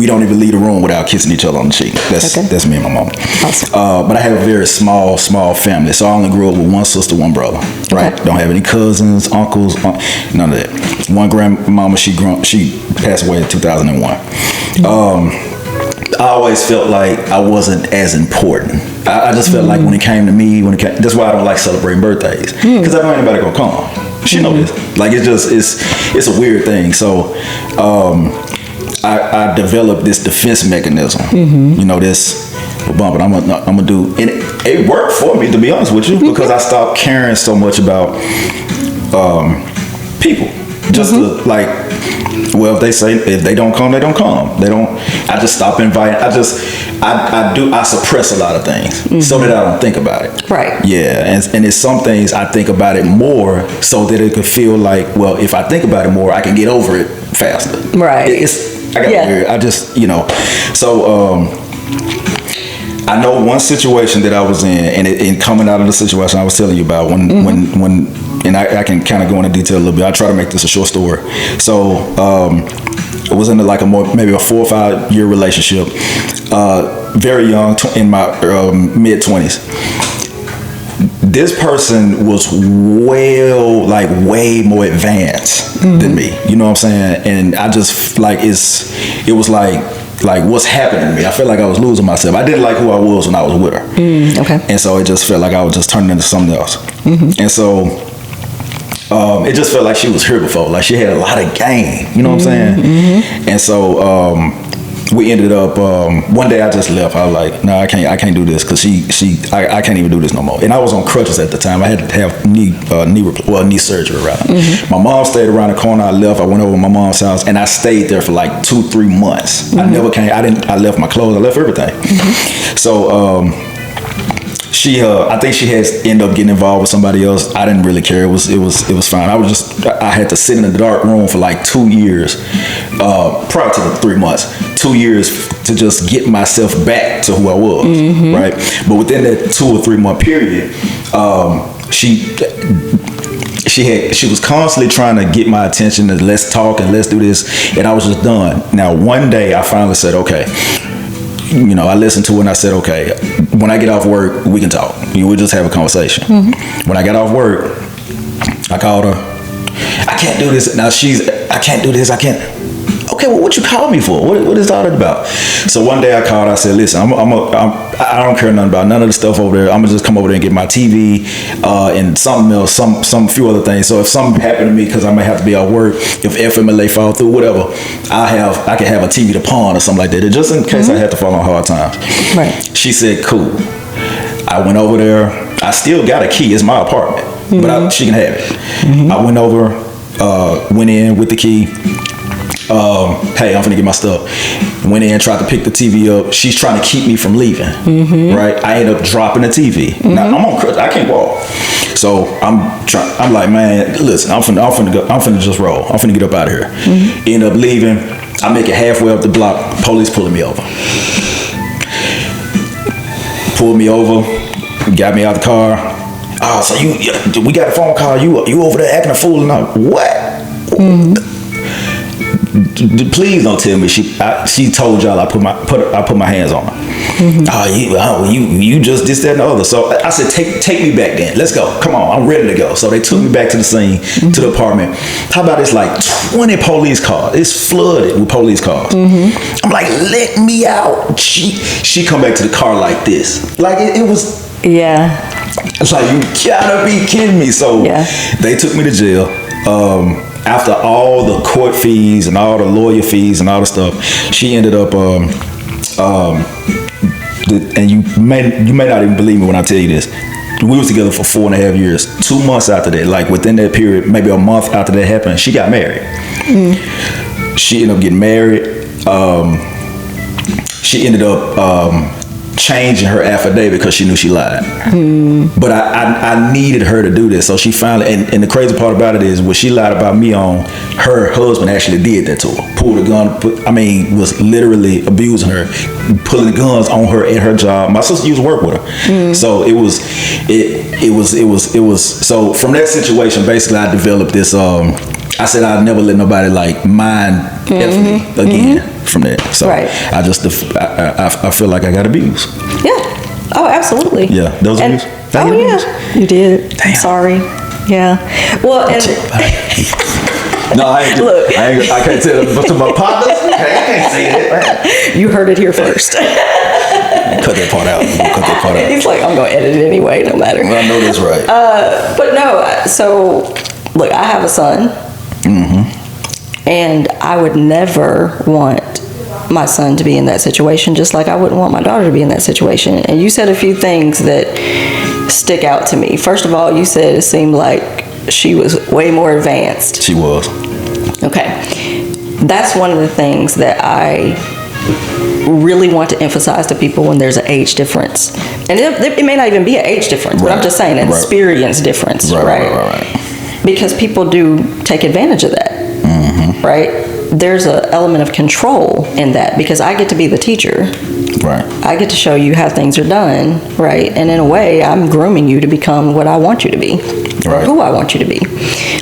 don't even leave the room without kissing each other on the cheek. That's me and my mom. Awesome. But I have a very small family. So I only grew up with one sister, one brother. Right? Don't have any cousins, uncles, none of that. One grandmama, she passed away in 2001. I always felt like I wasn't as important. I just felt like when it came to me, that's why I don't like celebrating birthdays. Because I know anybody gonna come. She know this. Like, it's a weird thing. So I developed this defense mechanism. You know, this, I'm gonna do, and it worked for me, to be honest with you, because I stopped caring so much about people. Just to, like, well, if they don't come, they don't come. I just stop inviting. I suppress a lot of things so that I don't think about it. Right. Yeah, and it's some things I think about it more so that it could feel like, well, if I think about it more, I can get over it faster. Right. Weird. I just, you know, so I know one situation that I was in, and coming out of the situation I was telling you about when and I can kind of go into detail a little bit. I try to make this a short story. So I was in maybe a 4 or 5 year relationship, very young, in my mid 20s. This person was way more advanced than me. You know what I'm saying? And I just it was like what's happening to me. I felt like I was losing myself. I didn't like who I was when I was with her. Okay. And so it just felt like I was just turning into something else. And so it just felt like she was here before. Like she had a lot of game. You know what I'm saying? And so we ended up one day I just left. I was like, no, I can't do this because I can't even do this no more. And I was on crutches at the time. I had to have knee surgery rather. My mom stayed around the corner. I left. I went over to my mom's house and I stayed there for like 2-3 months. I never came. I left my clothes. I left everything. So I think she had ended up getting involved with somebody else. I didn't really care. It was fine. I had to sit in a dark room for like 2 years, prior to the 3 months, 2 years to just get myself back to who I was, right? But within that 2 or 3 month period, she was constantly trying to get my attention and let's talk and let's do this, and I was just done. Now one day I finally said, okay. You know, I listened to it and I said, okay, when I get off work, we can talk. We'll just have a conversation. When I got off work, I called her. I can't do this. Now I can't do this. I can't. Okay, well, what you call me for? What is all that about? So one day I called. I said, listen, I don't care nothing about none of the stuff over there. I'm gonna just come over there and get my TV and something else, some few other things. So if something happened to me, because I may have to be at work, if FMLA fall through, whatever, I can have a TV to pawn or something like that, just in case I had to fall on hard times. Right. She said, cool. I went over there. I still got a key. It's my apartment, but she can have it. I went over, went in with the key. Hey, I'm finna get my stuff. Went in, tried to pick the TV up. She's trying to keep me from leaving. Right? I end up dropping the TV. Now I'm on crutches. I can't walk. So I'm like, man, listen, I'm finna just roll. I'm finna get up out of here. End up leaving. I make it halfway up the block. Police pulling me over. Pulled me over. Got me out the car. So we got a phone call. You over there acting a fool? And I'm what? Please don't tell me she told y'all I put my hands on her. You just this, that, and the other. So I said, take me back then. Let's go. Come on, I'm ready to go. So they took me back to the scene, to the apartment. How about it's like 20 police cars. It's flooded with police cars. I'm like, let me out. She come back to the car like this. Like it was. Yeah. It's like, you gotta be kidding me. So they took me to jail. After all the court fees and all the lawyer fees and all the stuff, she ended up, and you may not even believe me when I tell you this. We was together for 4.5 years. 2 months after that, like within that period, maybe a month after that happened, she got married. She ended up getting married. She ended up changing her affidavit because she knew she lied. But I needed her to do this, so she finally, and the crazy part about it is what she lied about me on, her husband actually did that to her. Pulled a gun, was literally abusing her, pulling the guns on her at her job. My sister used to work with her. So it was so from that situation, basically I developed this, I said I'd never let nobody like mind F me again from that. So I just I feel like I got abused. Yeah. Oh, absolutely. Yeah. Those abuse. Oh yeah. You did. Damn. I'm sorry. Yeah. Well, and no, I can't tell them to my partners. I can't say that. You heard it here first. Cut that part out. Cut that part out. He's like, I'm gonna edit it anyway. No matter. Well, I know that's right. But no. So look, I have a son. And I would never want my son to be in that situation, just like I wouldn't want my daughter to be in that situation. And you said a few things that stick out to me. First of all, you said it seemed like she was way more advanced. She was. Okay. That's one of the things that I really want to emphasize to people when there's an age difference. And it may not even be an age difference, but I'm just saying an experience difference, right? Because people do take advantage of that, right? There's an element of control in that because I get to be the teacher. Right. I get to show you how things are done, right? And in a way, I'm grooming you to become what I want you to be, or who I want you to be.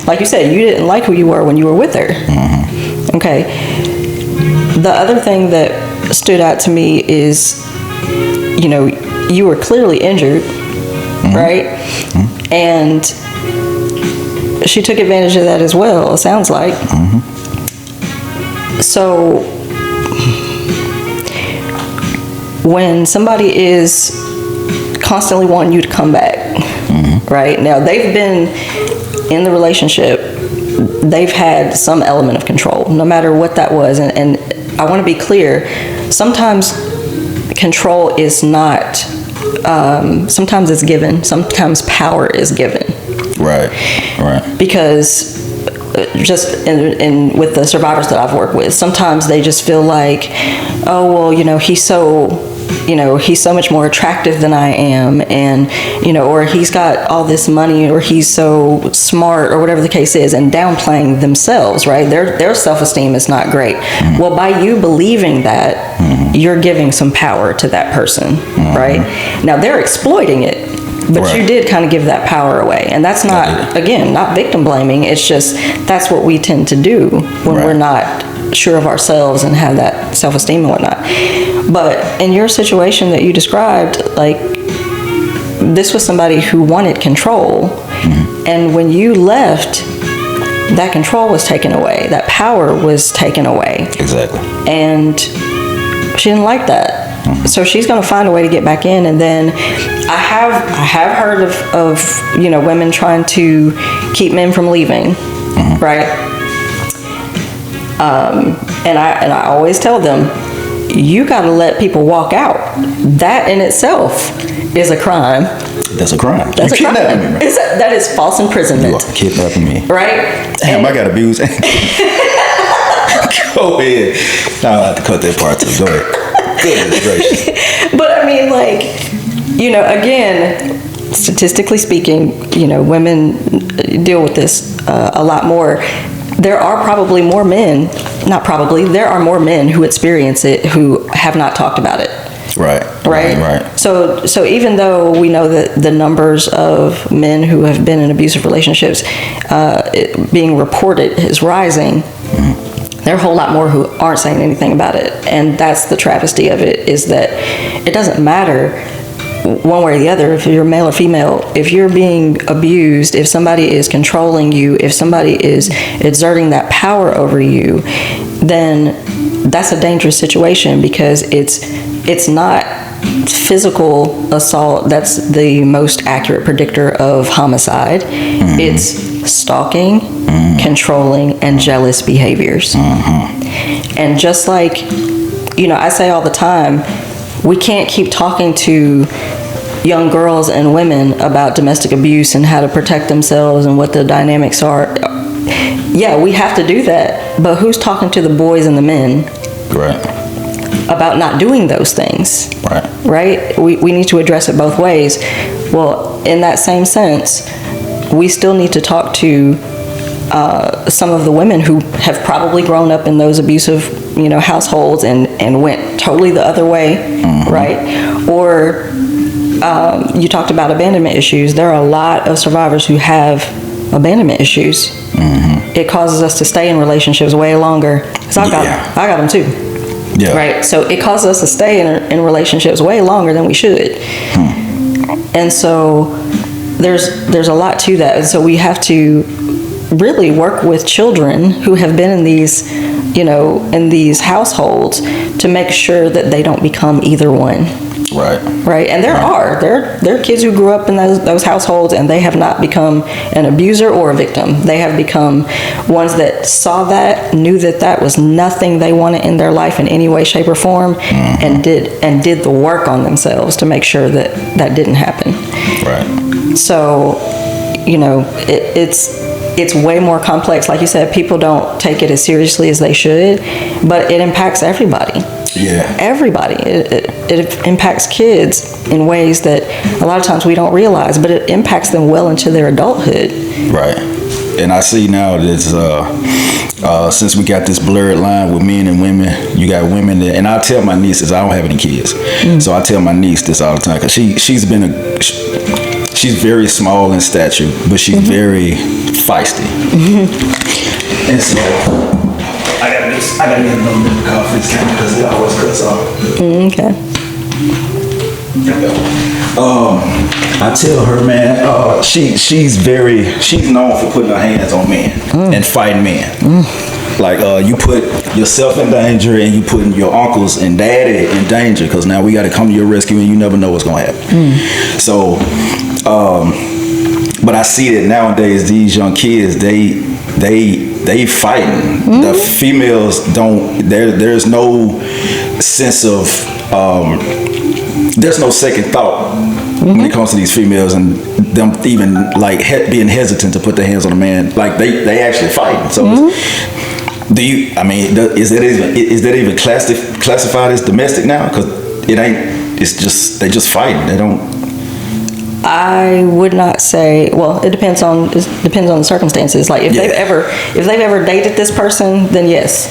Like you said, you didn't like who you were when you were with her. Okay. The other thing that stood out to me is, you were clearly injured, right? And she took advantage of that as well, it sounds like. So when somebody is constantly wanting you to come back, right? Now they've been in the relationship they've had some element of control, no matter what that was. And I want to be clear, sometimes control is not, sometimes it's given, sometimes power is given. Right. Because just in with the survivors that I've worked with, sometimes they just feel like, oh, well, he's so much more attractive than I am, and or he's got all this money, or he's so smart, or whatever the case is, and downplaying themselves, right? Their self-esteem is not great. Well, by you believing that, you're giving some power to that person, right? Now they're exploiting it, but you did kind of give that power away. And that's not, again, not victim blaming. It's just, that's what we tend to do when we're not sure of ourselves and have that self-esteem and whatnot. But in your situation that you described, like, this was somebody who wanted control. And when you left, that control was taken away. That power was taken away. Exactly. And she didn't like that. So she's going to find a way to get back in. And then I have heard of women trying to keep men from leaving, right? And I always tell them, you got to let people walk out. That in itself is a crime. That's a crime. That's a crime. That is false imprisonment. You are kidnapping me. Right? Damn, I got abused. Go ahead. I'll have to cut that part too. Go ahead. Goodness gracious. But I mean, like, again, statistically speaking, women deal with this a lot more. There are probably more men, not probably, there are more men who experience it who have not talked about it. Right. So even though we know that the numbers of men who have been in abusive relationships being reported is rising, there are a whole lot more who aren't saying anything about it. And that's the travesty of it, is that it doesn't matter one way or the other, if you're male or female, if you're being abused, if somebody is controlling you, if somebody is exerting that power over you, then that's a dangerous situation, because it's not physical assault that's the most accurate predictor of homicide. It's stalking, controlling, and jealous behaviors. And just like, I say all the time, we can't keep talking to young girls and women about domestic abuse and how to protect themselves and what the dynamics are. Yeah, we have to do that, but who's talking to the boys and the men about not doing those things? Right? We need to address it both ways. Well, in that same sense, we still need to talk to some of the women who have probably grown up in those abusive households and went totally the other way, right? Or you talked about abandonment issues. There are a lot of survivors who have abandonment issues. It causes us to stay in relationships way longer. So I got them too. Right? So it causes us to stay in relationships way longer than we should. And so there's a lot to that. And so we have to really work with children who have been in these households to make sure that they don't become either one. Right. And there are kids who grew up in those households, and they have not become an abuser or a victim. They have become ones that saw that, knew that was nothing they wanted in their life in any way, shape, or form, and did the work on themselves to make sure that didn't happen. So, it's way more complex. Like you said, people don't take it as seriously as they should, but it impacts everybody. Everybody. It impacts kids in ways that a lot of times we don't realize, but it impacts them well into their adulthood. And I see now that since we got this blurred line with men and women, you got women that, and I tell my nieces, I don't have any kids, so I tell my niece this all the time, because she's very small in stature, but she's very feisty. And so I gotta get another bit of coffee because it always cuts off. Okay. I tell her, man, she's known for putting her hands on men and fighting men. Like you put yourself in danger, and you putting your uncles and daddy in danger, because now we got to come to your rescue, and you never know what's gonna happen. So, but I see that nowadays these young kids, they fighting. The females don't. There's no sense of. There's no second thought when it comes to these females and them even like being hesitant to put their hands on a man. Like they actually fighting. So do you? I mean, is that even classified as domestic now? Because it ain't. It's just they just fighting. They don't. I would not say. Well, it depends on the circumstances. Like if they've ever dated this person, then yes.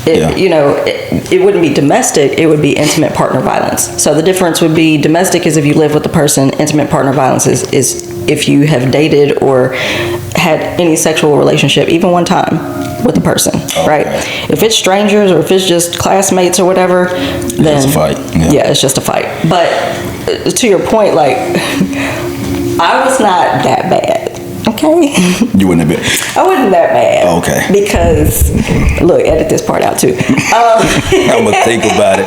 You know, it wouldn't be domestic, it would be intimate partner violence. So the difference would be domestic is if you live with the person, intimate partner violence is if you have dated or had any sexual relationship, even one time with the person, right? If it's strangers or if it's just classmates or whatever, then it's a fight. Yeah, it's just a fight. But to your point, like, I was not that bad. Okay. You wouldn't have been. I wasn't that bad. Okay. Because, look, edit this part out too. I'm gonna think about it.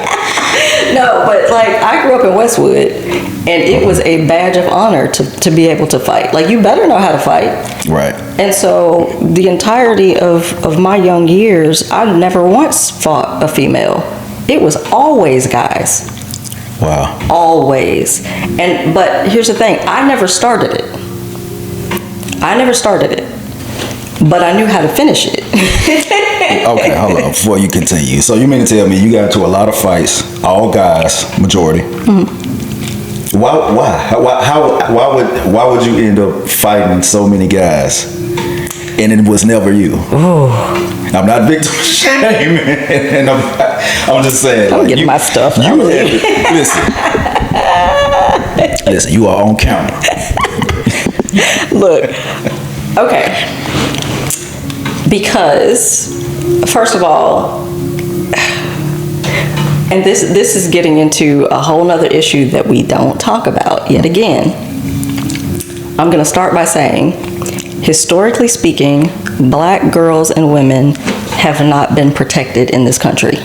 No, but like I grew up in Westwood, and it was a badge of honor to be able to fight. Like you better know how to fight. Right. And so the entirety of my young years, I never once fought a female. It was always guys. Wow. Always. But here's the thing, I never started it. But I knew how to finish it. Okay, hold on. Before you continue, so you mean to tell me you got into a lot of fights, all guys, majority? Mm-hmm. Why would you end up fighting so many guys, and it was never you? Oh, I'm not victim shaming, and I'm just saying. I'm getting my stuff. Listen, you are on camera. Look, okay, because first of all, and this is getting into a whole nother issue that we don't talk about yet again. I'm going to start by saying, historically speaking, black girls and women have not been protected in this country.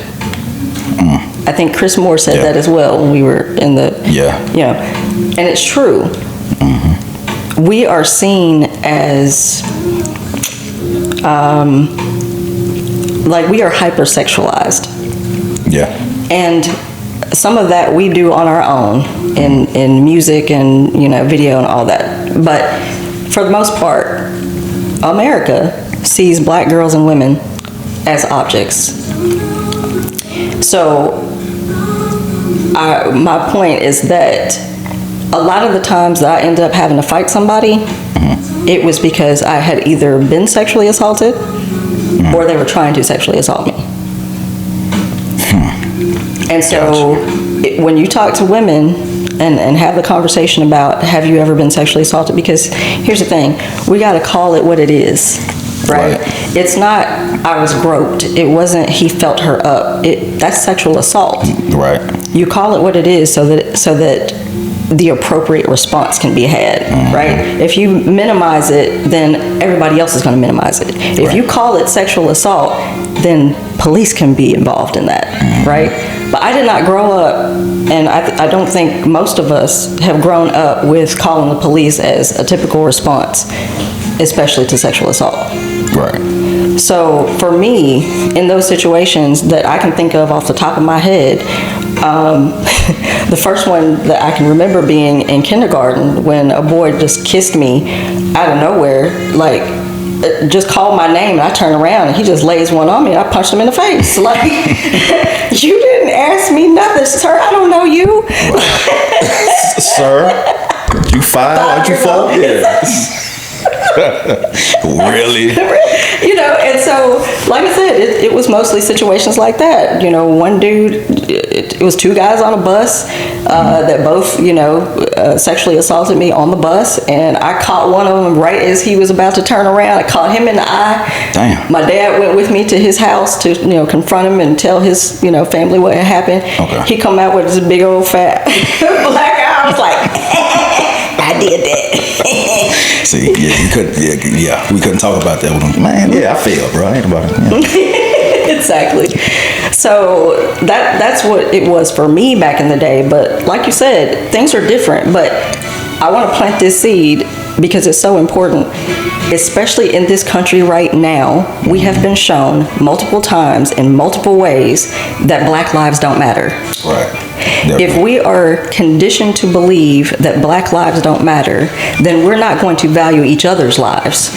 I think Chris Moore said that as well when we were in the, and it's true. Mm-hmm. We are seen as, like we are hypersexualized. Yeah. And some of that we do on our own in music and, video and all that. But for the most part, America sees black girls and women as objects. So my point is that a lot of the times that I ended up having to fight somebody, it was because I had either been sexually assaulted or they were trying to sexually assault me. And so when you talk to women and have the conversation about have you ever been sexually assaulted, because here's the thing, we got to call it what it is, right? It's not I was groped, it wasn't he felt her up, that's sexual assault. Right. You call it what it is so that the appropriate response can be had, right? If you minimize it, then everybody else is going to minimize it. If you call it sexual assault, then police can be involved in that, right? But I did not grow up, and I don't think most of us have grown up with calling the police as a typical response, especially to sexual assault. Right. So for me, in those situations that I can think of off the top of my head, the first one that I can remember being in kindergarten when a boy just kissed me out of nowhere, like just called my name, and I turned around and he just lays one on me and I punched him in the face. Like, you didn't ask me nothing, sir. I don't know you. Sir, you 5? Aren't you 4? Yeah. Really? And so, like I said, it was mostly situations like that. One dude, it was 2 guys on a bus that both, sexually assaulted me on the bus, and I caught one of them right as he was about to turn around. I caught him in the eye. Damn. My dad went with me to his house to, confront him and tell his, family what had happened. Okay. He come out with this big old fat black eye. I was like, I did that. See, you couldn't. Yeah, we couldn't talk about that with him. Man, I failed, bro. Ain't about it. Exactly. So that's what it was for me back in the day. But like you said, things are different. But I want to plant this seed. because it's so important, especially in this country right now. We have been shown multiple times in multiple ways that Black lives don't matter. Right. If we are conditioned to believe that Black lives don't matter, then we're not going to value each other's lives.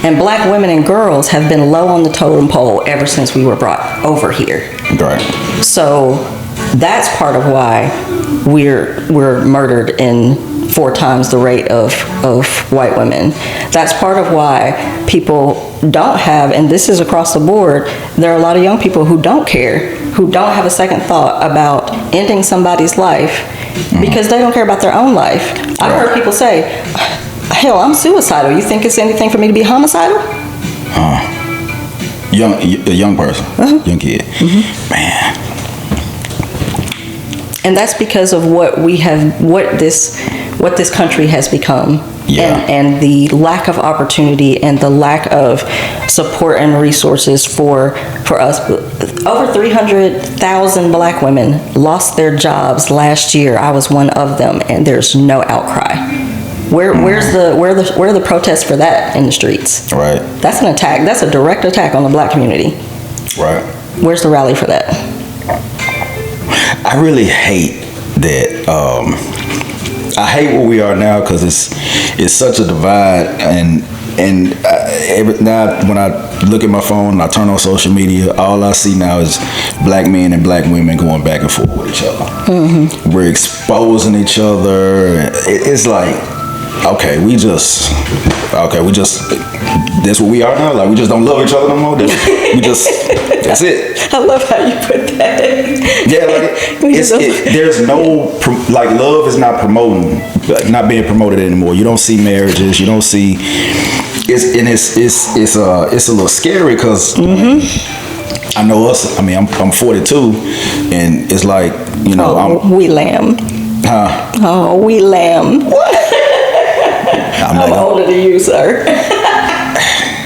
And Black women and girls have been low on the totem pole ever since we were brought over here. Right. So that's part of why we're murdered in 4 times the rate of white women. That's part of why people don't have, and this is across the board, there are a lot of young people who don't care, who don't have a second thought about ending somebody's life because they don't care about their own life. I've heard people say, hell, I'm suicidal. You think it's anything for me to be homicidal? A young person, young kid. Man. And that's because of what we have, what this country has become. Yeah. And the lack of opportunity and the lack of support and resources for us. Over 300,000 Black women lost their jobs last year. I was one of them, and there's no outcry. Where are the protests for that in the streets? Right. That's an attack. That's a direct attack on the Black community. Right. Where's the rally for that? I really hate that. I hate where we are now because it's such a divide, and now when I look at my phone and I turn on social media, all I see now is Black men and Black women going back and forth with each other. We're exposing each other. It's like, okay, we just that's what we are now. Like, we just don't love each other no more. That's it. I love how you put that. Yeah, like there's no love is not being promoted anymore. You don't see marriages. You don't see. It's a little scary because I know us. I mean, I'm 42, and it's like, you know, we lamb. Huh? Oh, we lamb. I'm older than you, sir.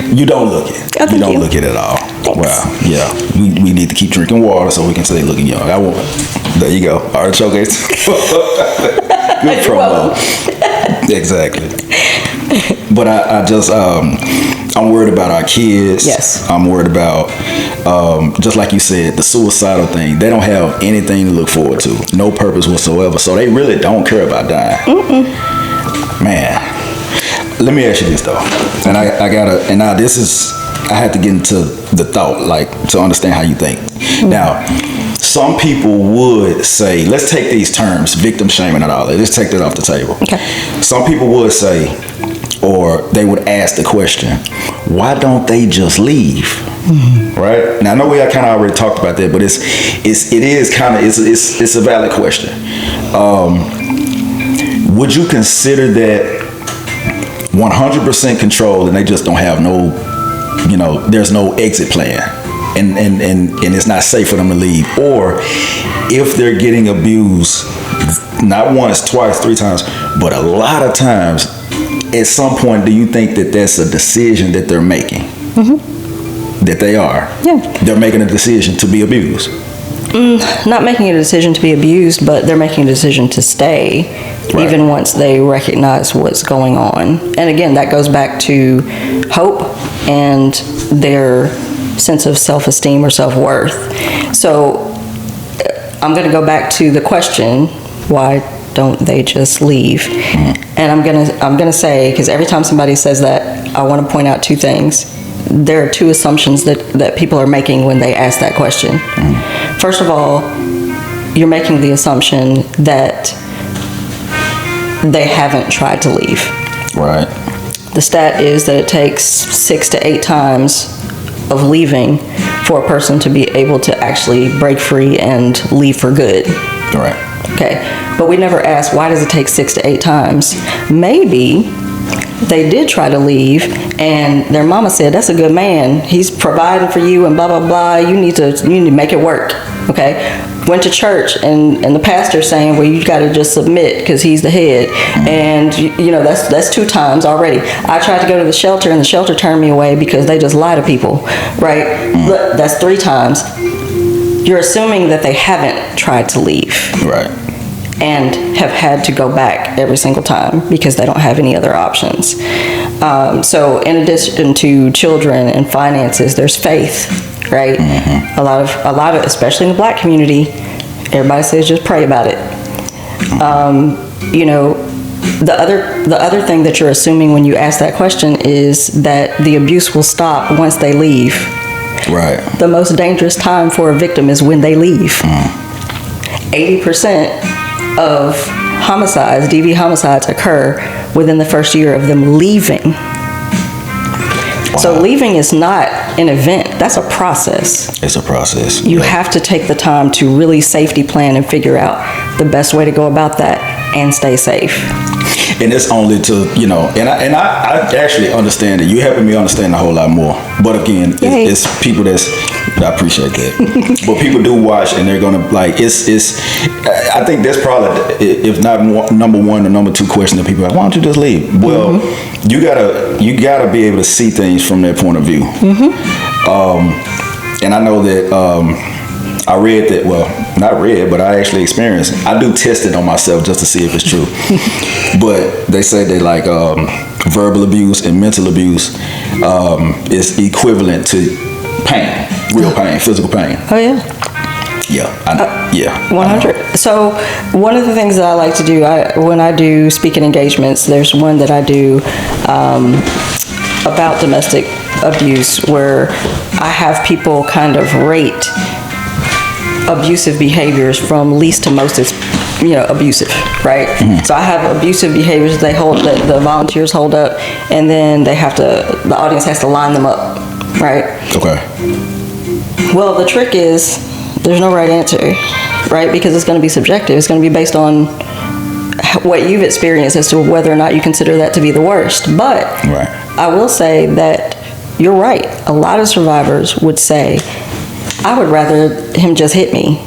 You don't look it. Oh, you don't you. look it at all. Thanks. Wow. Yeah. We need to keep drinking water so we can stay looking young. I won't. There you go. Artichoke. Good promo. Exactly. But I just I'm worried about our kids. Yes. I'm worried about just like you said, the suicidal thing. They don't have anything to look forward to. No purpose whatsoever. So they really don't care about dying. Man. Let me ask you this though, and I gotta, and now this is, I had to get into the thought, like, to understand how you think. Now, some people would say, let's take these terms, victim shaming and all that, let's take that off the table. Okay. Some people would say, or they would ask the question, why don't they just leave? Right? Now I know we kind of already talked about that, but it is kind of, it's a valid question. Would you consider that 100% control and they just don't have no, you know, there's no exit plan and it's not safe for them to leave? Or if they're getting abused, not once, twice, 3 times, but a lot of times, at some point, do you think that that's a decision that they're making? That they are? Yeah. They're making a decision to be abused? Not making a decision to be abused, but they're making a decision to stay. Right. Even once they recognize what's going on. And again, that goes back to hope and their sense of self-esteem or self-worth. So I'm going to go back to the question, why don't they just leave? And I'm going to say, because every time somebody says that, I want to point out 2 things. There are 2 assumptions that people are making when they ask that question. First of all, you're making the assumption that they haven't tried to leave. Right. The stat is that it takes 6 to 8 times of leaving for a person to be able to actually break free and leave for good. Right. Okay. But we never ask, why does it take 6 to 8 times? Maybe they did try to leave and their mama said, that's a good man. He's providing for you and blah, blah, blah. You need to make it work. Okay. Went to church and the pastor saying, well, you got to just submit because he's the head. And you know, that's 2 times already. I tried to go to the shelter and the shelter turned me away because they just lie to people, right? Look, that's 3 times. You're assuming that they haven't tried to leave. Right. and have had to go back every single time because they don't have any other options. So in addition to children and finances, there's faith, right? A lot of, especially in the Black community, everybody says just pray about it. You know, the other thing that you're assuming when you ask that question is that the abuse will stop once they leave. Right. The most dangerous time for a victim is when they leave. 80% of homicides, DV homicides, occur within the first year of them leaving. Wow. So leaving is not an event, that's a process. It's a process. You have to take the time to really safety plan and figure out the best way to go about that and stay safe. And it's only to, you know, and I actually understand it. You helping me understand a whole lot more. But again, it's people I appreciate that. But people do watch and they're gonna like I think that's probably, if not number one or number two question that people are like, why don't you just leave? Well, you gotta be able to see things from their point of view. And I know that I read that, well, not read, but I actually experienced. I do test it on myself just to see if it's true. But they say that like verbal abuse and mental abuse is equivalent to pain, real pain, physical pain. Oh yeah. Yeah, 100. So one of the things that I like to do, when I do speaking engagements, there's one that I do about domestic abuse where I have people kind of rate abusive behaviors from least to most is, you know, abusive, right? So I have abusive behaviors that the volunteers hold up, and then the audience has to line them up, right? Okay. Well, the trick is there's no right answer, right? Because it's going to be subjective. It's going to be based on what you've experienced as to whether or not you consider that to be the worst. But I will say that you're right. A lot of survivors would say, I would rather him just hit me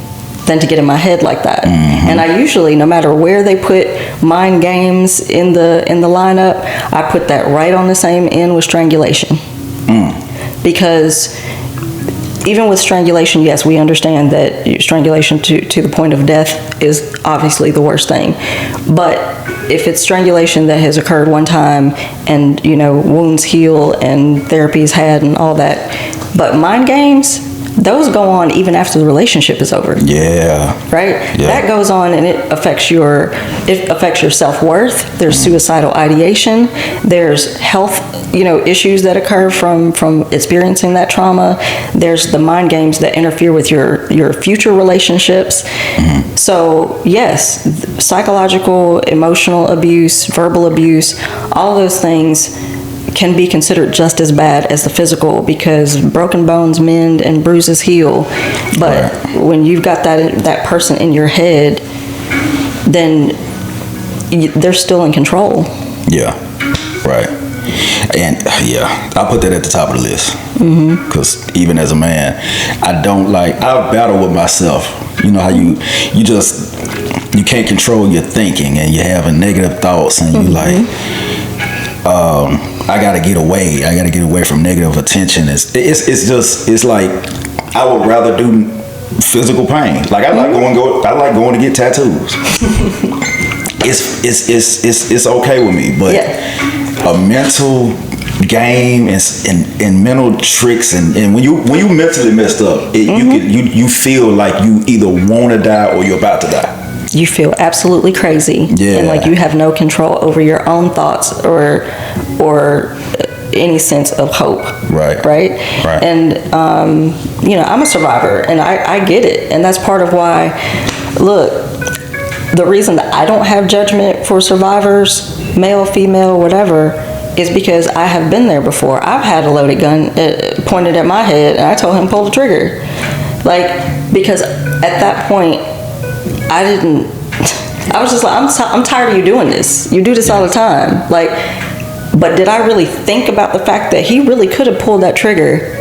than to get in my head like that. And I usually, no matter where they put mind games in the lineup, I put that right on the same end with strangulation. Because even with strangulation, yes, we understand that strangulation to the point of death is obviously the worst thing. But if it's strangulation that has occurred one time and, you know, wounds heal and therapy is had and all that, but mind games, those go on even after the relationship is over. Yeah. Right? Yeah. That goes on and it affects your self-worth. There's suicidal ideation. There's health, you know, issues that occur from experiencing that trauma. There's the mind games that interfere with your future relationships. So yes, psychological, emotional abuse, verbal abuse, all those things can be considered just as bad as the physical because broken bones mend and bruises heal. But when you've got that person in your head, then they're still in control. Yeah, right. And I put that at the top of the list because even as a man, I battle with myself. You know how you can't control your thinking and you're having negative thoughts and you like, I gotta get away. I gotta get away from negative attention. It's like I would rather do physical pain. Like I like going to get tattoos. It's okay with me, but a mental game and mental tricks and when you mentally messed up, you feel like you either want to die or you're about to die. You feel absolutely crazy, and like you have no control over your own thoughts or any sense of hope. Right. And you know, I'm a survivor, and I get it, and that's part of why. Look, the reason that I don't have judgment for survivors, male, female, whatever, is because I have been there before. I've had a loaded gun pointed at my head, and I told him pull the trigger, because at that point. I was just like, I'm tired of you doing this. You do this all the time. But did I really think about the fact that he really could have pulled that trigger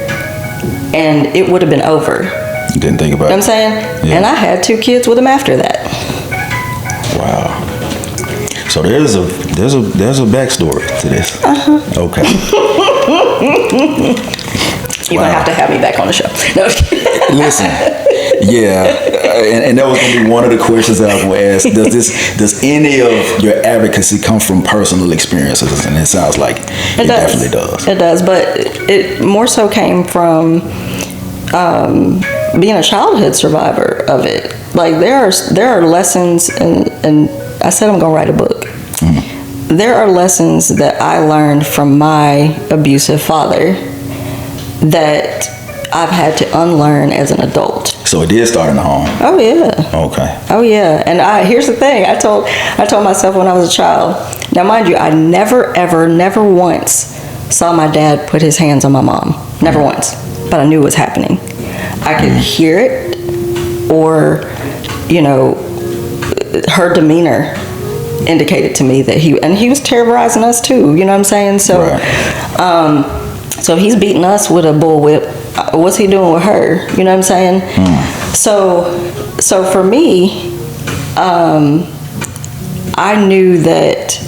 and it would have been over? You didn't think about it. You know what I'm saying? Yeah. And I had 2 kids with him after that. Wow. So there's a backstory to this. Okay. You're gonna have to have me back on the show. No. Listen. Yeah. and that was going to be one of the questions that I was going to ask. Does any of your advocacy come from personal experiences? And it sounds like it definitely does. It does, but it more so came from being a childhood survivor of it. Like there are lessons, and I said I'm going to write a book. There are lessons that I learned from my abusive father that I've had to unlearn as an adult. So it did start in the home. Oh yeah. Okay. Oh yeah. And here's the thing. I told myself when I was a child. Now mind you, I never once saw my dad put his hands on my mom. Never once. But I knew it was happening. I could hear it, or her demeanor indicated to me that he was terrorizing us too, you know what I'm saying? So Right. so he's beating us with a bullwhip. What's he doing with her? You know what I'm saying? So for me, I knew that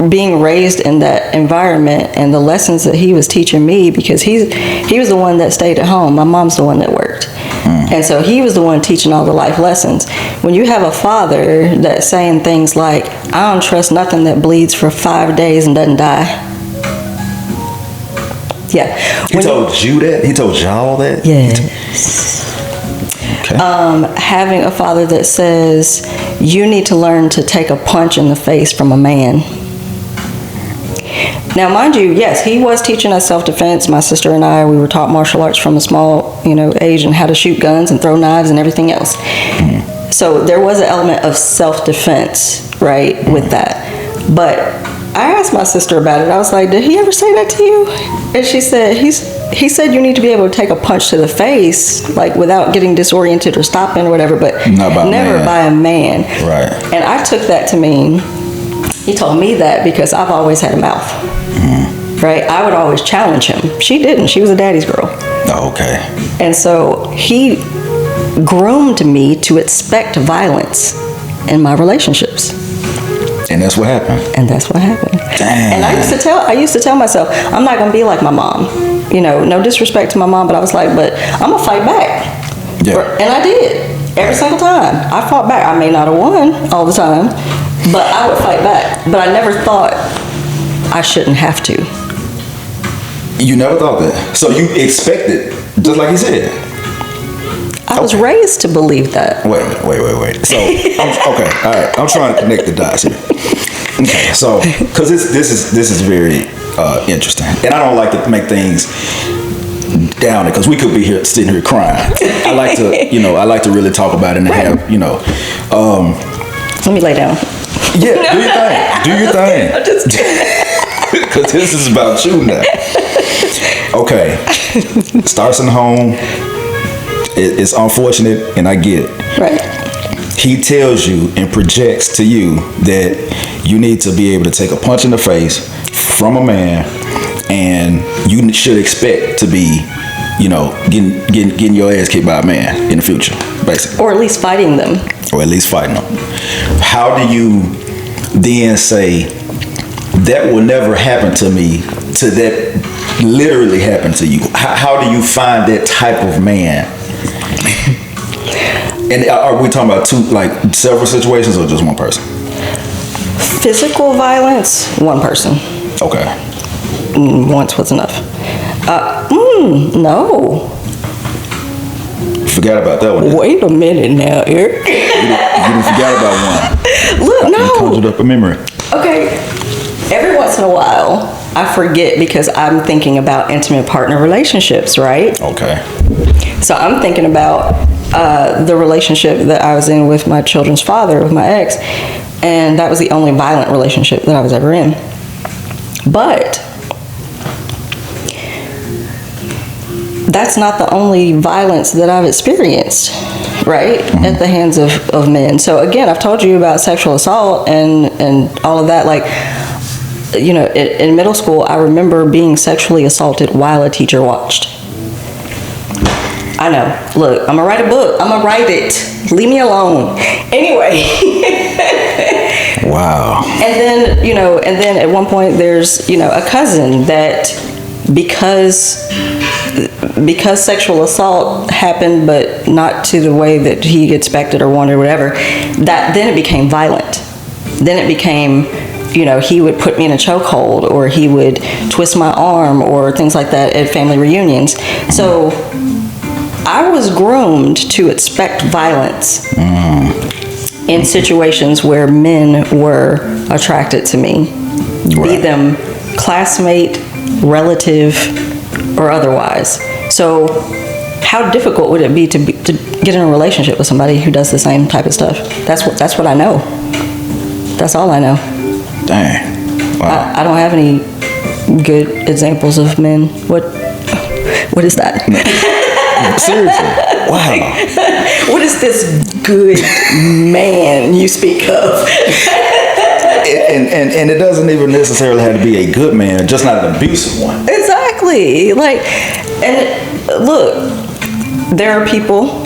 being raised in that environment and the lessons that he was teaching me, because he was the one that stayed at home. My mom's the one that worked. And so he was the one teaching all the life lessons. When you have a father that's saying things like, I don't trust nothing that bleeds for 5 days and doesn't die. Yeah. He told you that? He told y'all that? Yes. Okay. Having a father that says, you need to learn to take a punch in the face from a man. Now, mind you, yes, he was teaching us self-defense. My sister and I, we were taught martial arts from a small, age, and how to shoot guns and throw knives and everything else. So there was an element of self-defense, right, with that. But I asked my sister about it. I was like, did he ever say that to you? And she said, he said you need to be able to take a punch to the face, like without getting disoriented or stopping or whatever, but never by a man. Right. And I took that to mean, he told me that because I've always had a mouth. Right? I would always challenge him. She didn't. She was a daddy's girl. Oh, okay. And so he groomed me to expect violence in my relationships. And that's what happened. And that's what happened. Damn. And I used to tell myself, I'm not gonna be like my mom. No disrespect to my mom, but I was like, but I'm gonna fight back. Yeah. And I did. Every single time. I fought back. I may not have won all the time, but I would fight back. But I never thought I shouldn't have to. You never thought that? So you expected, just like he said. I was raised to believe that. Wait. So, okay, all right. I'm trying to connect the dots here. Okay, so, because this is very interesting, and I don't like to make things down because we could be here sitting here crying. I like to really talk about it and have Let me lay down. Yeah, do your thing. I'm just kidding. Because this is about you now. Okay, starts in the home. It's unfortunate, and I get it. Right. He tells you and projects to you that you need to be able to take a punch in the face from a man, and you should expect to be, getting your ass kicked by a man in the future, basically. Or at least fighting them. How do you then say that will never happen to me, to that literally happen to you? How do you find that type of man? And are we talking about several situations or just one person? Physical violence, one person. Okay. Once was enough. No. Forgot about that one. Wait a minute now, Eric. You didn't forget about one. Look, You no. conjured up a memory. Okay. Every once in a while, I forget because I'm thinking about intimate partner relationships, right? Okay. So I'm thinking about the relationship that I was in with my children's father, with my ex, and that was the only violent relationship that I was ever in. But that's not the only violence that I've experienced, right? Mm-hmm. At the hands of men. So again, I've told you about sexual assault and all of that. Like, in middle school, I remember being sexually assaulted while a teacher watched. I know. Look, I'm gonna write a book. I'm gonna write it. Leave me alone. Anyway. Wow. And then at one point there's, a cousin that, because because sexual assault happened, but not to the way that he expected or wanted or whatever, that then it became violent. Then it became, he would put me in a chokehold, or he would twist my arm, or things like that at family reunions. So I was groomed to expect violence in situations where men were attracted to me, be them classmate, relative, or otherwise. So how difficult would it be to get in a relationship with somebody who does the same type of stuff? That's what I know. That's all I know. Dang. Wow. I don't have any good examples of men. What is that? Seriously. Wow. What is this good man you speak of? And it doesn't even necessarily have to be a good man, just not an abusive one. Exactly. And look, there are people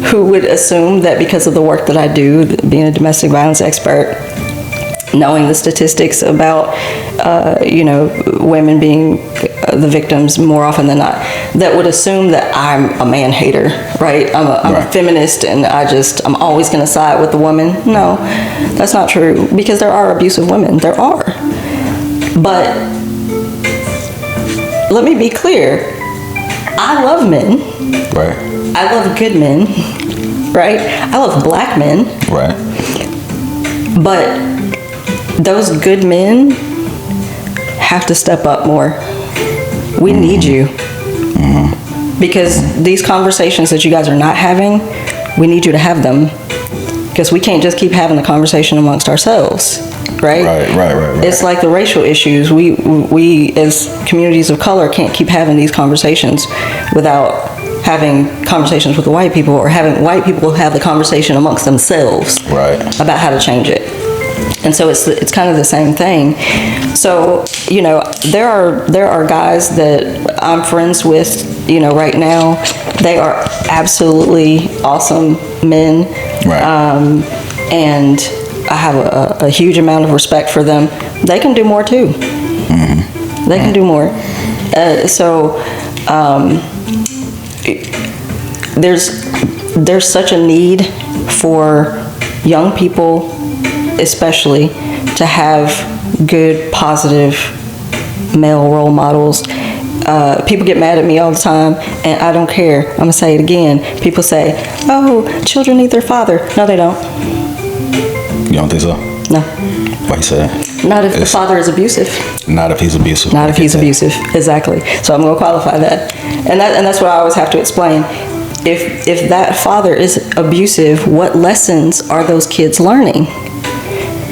who would assume that because of the work that I do, being a domestic violence expert, knowing the statistics about, women being the victims more often than not, that would assume that I'm a man hater, right? I'm a feminist, and I'm always going to side with the woman. No, that's not true, because there are abusive women. There are. But let me be clear. I love men. Right. I love good men, right? I love black men. Right. But those good men have to step up more. We need you. Because these conversations that you guys are not having, we need you to have them. Because we can't just keep having the conversation amongst ourselves, right? Right. It's like the racial issues. We as communities of color can't keep having these conversations without having conversations with the white people, or having white people have the conversation amongst themselves about how to change it. And so it's kind of the same thing. So, there are guys that I'm friends with, right now. They are absolutely awesome men. Right. And I have a huge amount of respect for them. They can do more too. They can do more. There's such a need for young people, especially, to have good, positive male role models. People get mad at me all the time, and I don't care. I'm gonna say it again. People say, "Oh, children need their father." No, they don't. You don't think so? No. Why you say that? Not if the father is abusive. Not if he's abusive. Not if he's abusive. Exactly. So I'm gonna qualify that, and that's what I always have to explain. If that father is abusive, what lessons are those kids learning?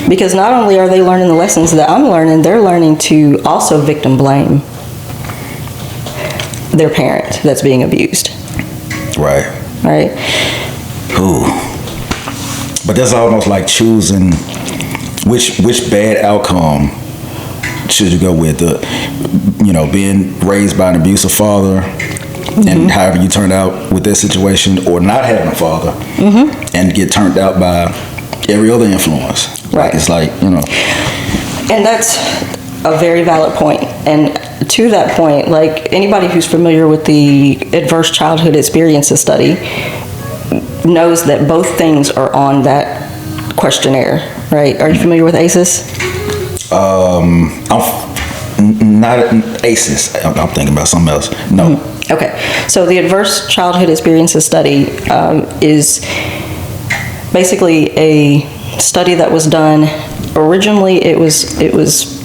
Because not only are they learning the lessons that I'm learning, they're learning to also victim blame their parent that's being abused. Right. Ooh. But that's almost like choosing which bad outcome should you go with. Being raised by an abusive father, and however you turned out with that situation, or not having a father, and get turned out by every other influence. Right. It's like, And that's a very valid point. And to that point, like, anybody who's familiar with the Adverse Childhood Experiences study knows that both things are on that questionnaire, right? Are you familiar with ACEs? I'm not ACEs. I'm thinking about something else. No. Okay. So the Adverse Childhood Experiences study is basically a study that was done. Originally, it was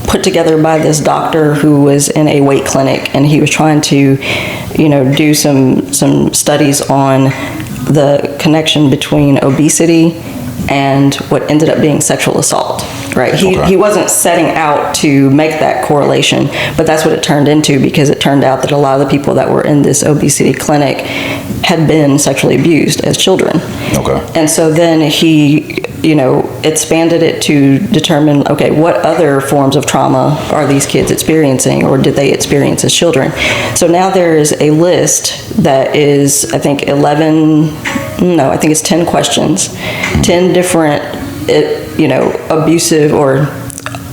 put together by this doctor who was in a weight clinic, and he was trying to, do some studies on the connection between obesity and what ended up being sexual assault. Right. He wasn't setting out to make that correlation, but that's what it turned into, because it turned out that a lot of the people that were in this obesity clinic had been sexually abused as children. Okay. And so then he, expanded it to determine, okay, what other forms of trauma are these kids experiencing, or did they experience as children? So now there is a list that is, I think, 10 questions, 10 different, abusive or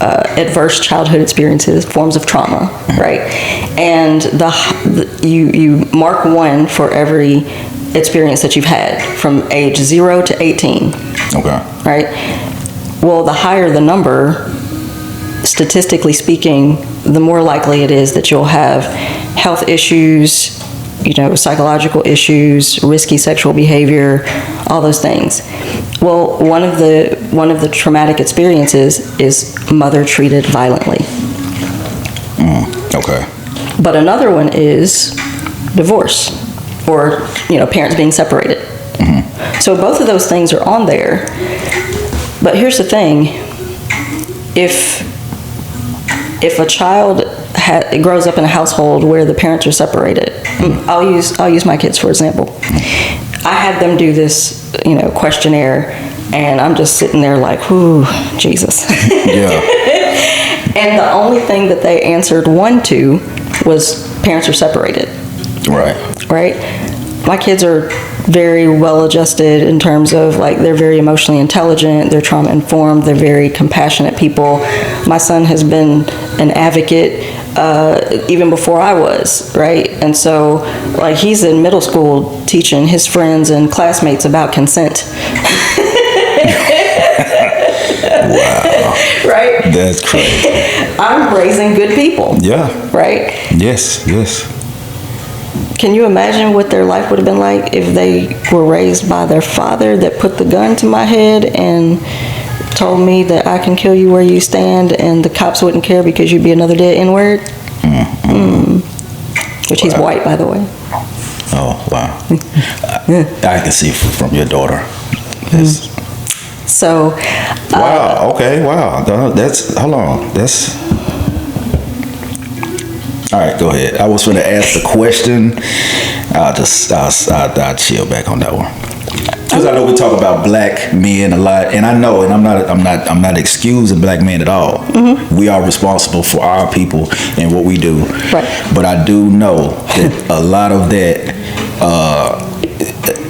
adverse childhood experiences, forms of trauma, right? And you mark 1 for every experience that you've had from age 0 to 18. Okay. Right? Well, the higher the number, statistically speaking, the more likely it is that you'll have health issues, psychological issues, risky sexual behavior, all those things. Well, one of the traumatic experiences is mother treated violently. Okay. But another one is divorce, or parents being separated. So both of those things are on there. But here's the thing: if a child grows up in a household where the parents are separated, I'll use my kids for example. I had them do this, questionnaire, and I'm just sitting there like, "Ooh, Jesus." Yeah. And the only thing that they answered 1 to was parents are separated. Right. Right? My kids are very well adjusted in terms of they're very emotionally intelligent, they're trauma informed, they're very compassionate people. My son has been an advocate even before I was, right? And so he's in middle school teaching his friends and classmates about consent. Wow. Right? That's crazy. I'm raising good people. Yeah. Right? Yes. Can you imagine what their life would have been like if they were raised by their father that put the gun to my head and told me that I can kill you where you stand and the cops wouldn't care because you'd be another dead N-word? Which he's white, by the way. Oh, wow. I can see from your daughter. Yes. So. Wow. Okay. Wow. Hold on. All right, go ahead. I was going to ask the question. I'll chill back on that one. Because I know we talk about black men a lot, and I know, and I'm not excusing black men at all. We are responsible for our people and what we do. Right. But I do know that a lot of that,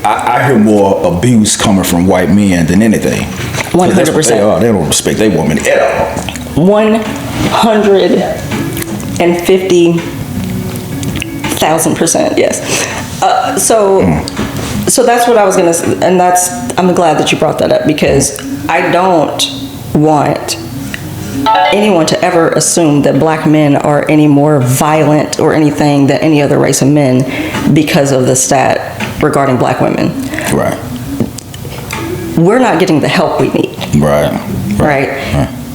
I hear more abuse coming from white men than anything. 100%. They don't respect their women at all. 150,000%, yes. So that's what I was gonna say, and I'm glad that you brought that up, because I don't want anyone to ever assume that black men are any more violent or anything than any other race of men because of the stat regarding black women. Right. We're not getting the help we need. Right.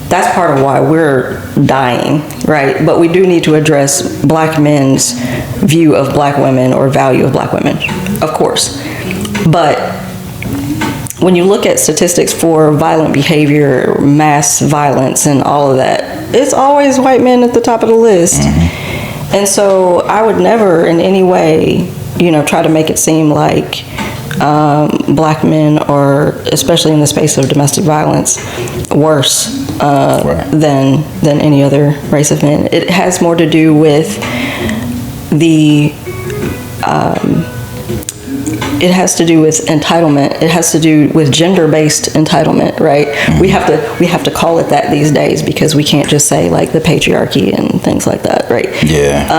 That's part of why we're dying, right? But we do need to address black men's view of black women or value of black women, of course. But when you look at statistics for violent behavior, mass violence, and all of that, it's always white men at the top of the list. And so I would never in any way, try to make it seem like black men are, especially in the space of domestic violence, worse than any other race of men. It has more to do with it has to do with entitlement. It has to do with gender-based entitlement, right? We have to call it that these days, because we can't just say the patriarchy and things like that, right? Yeah.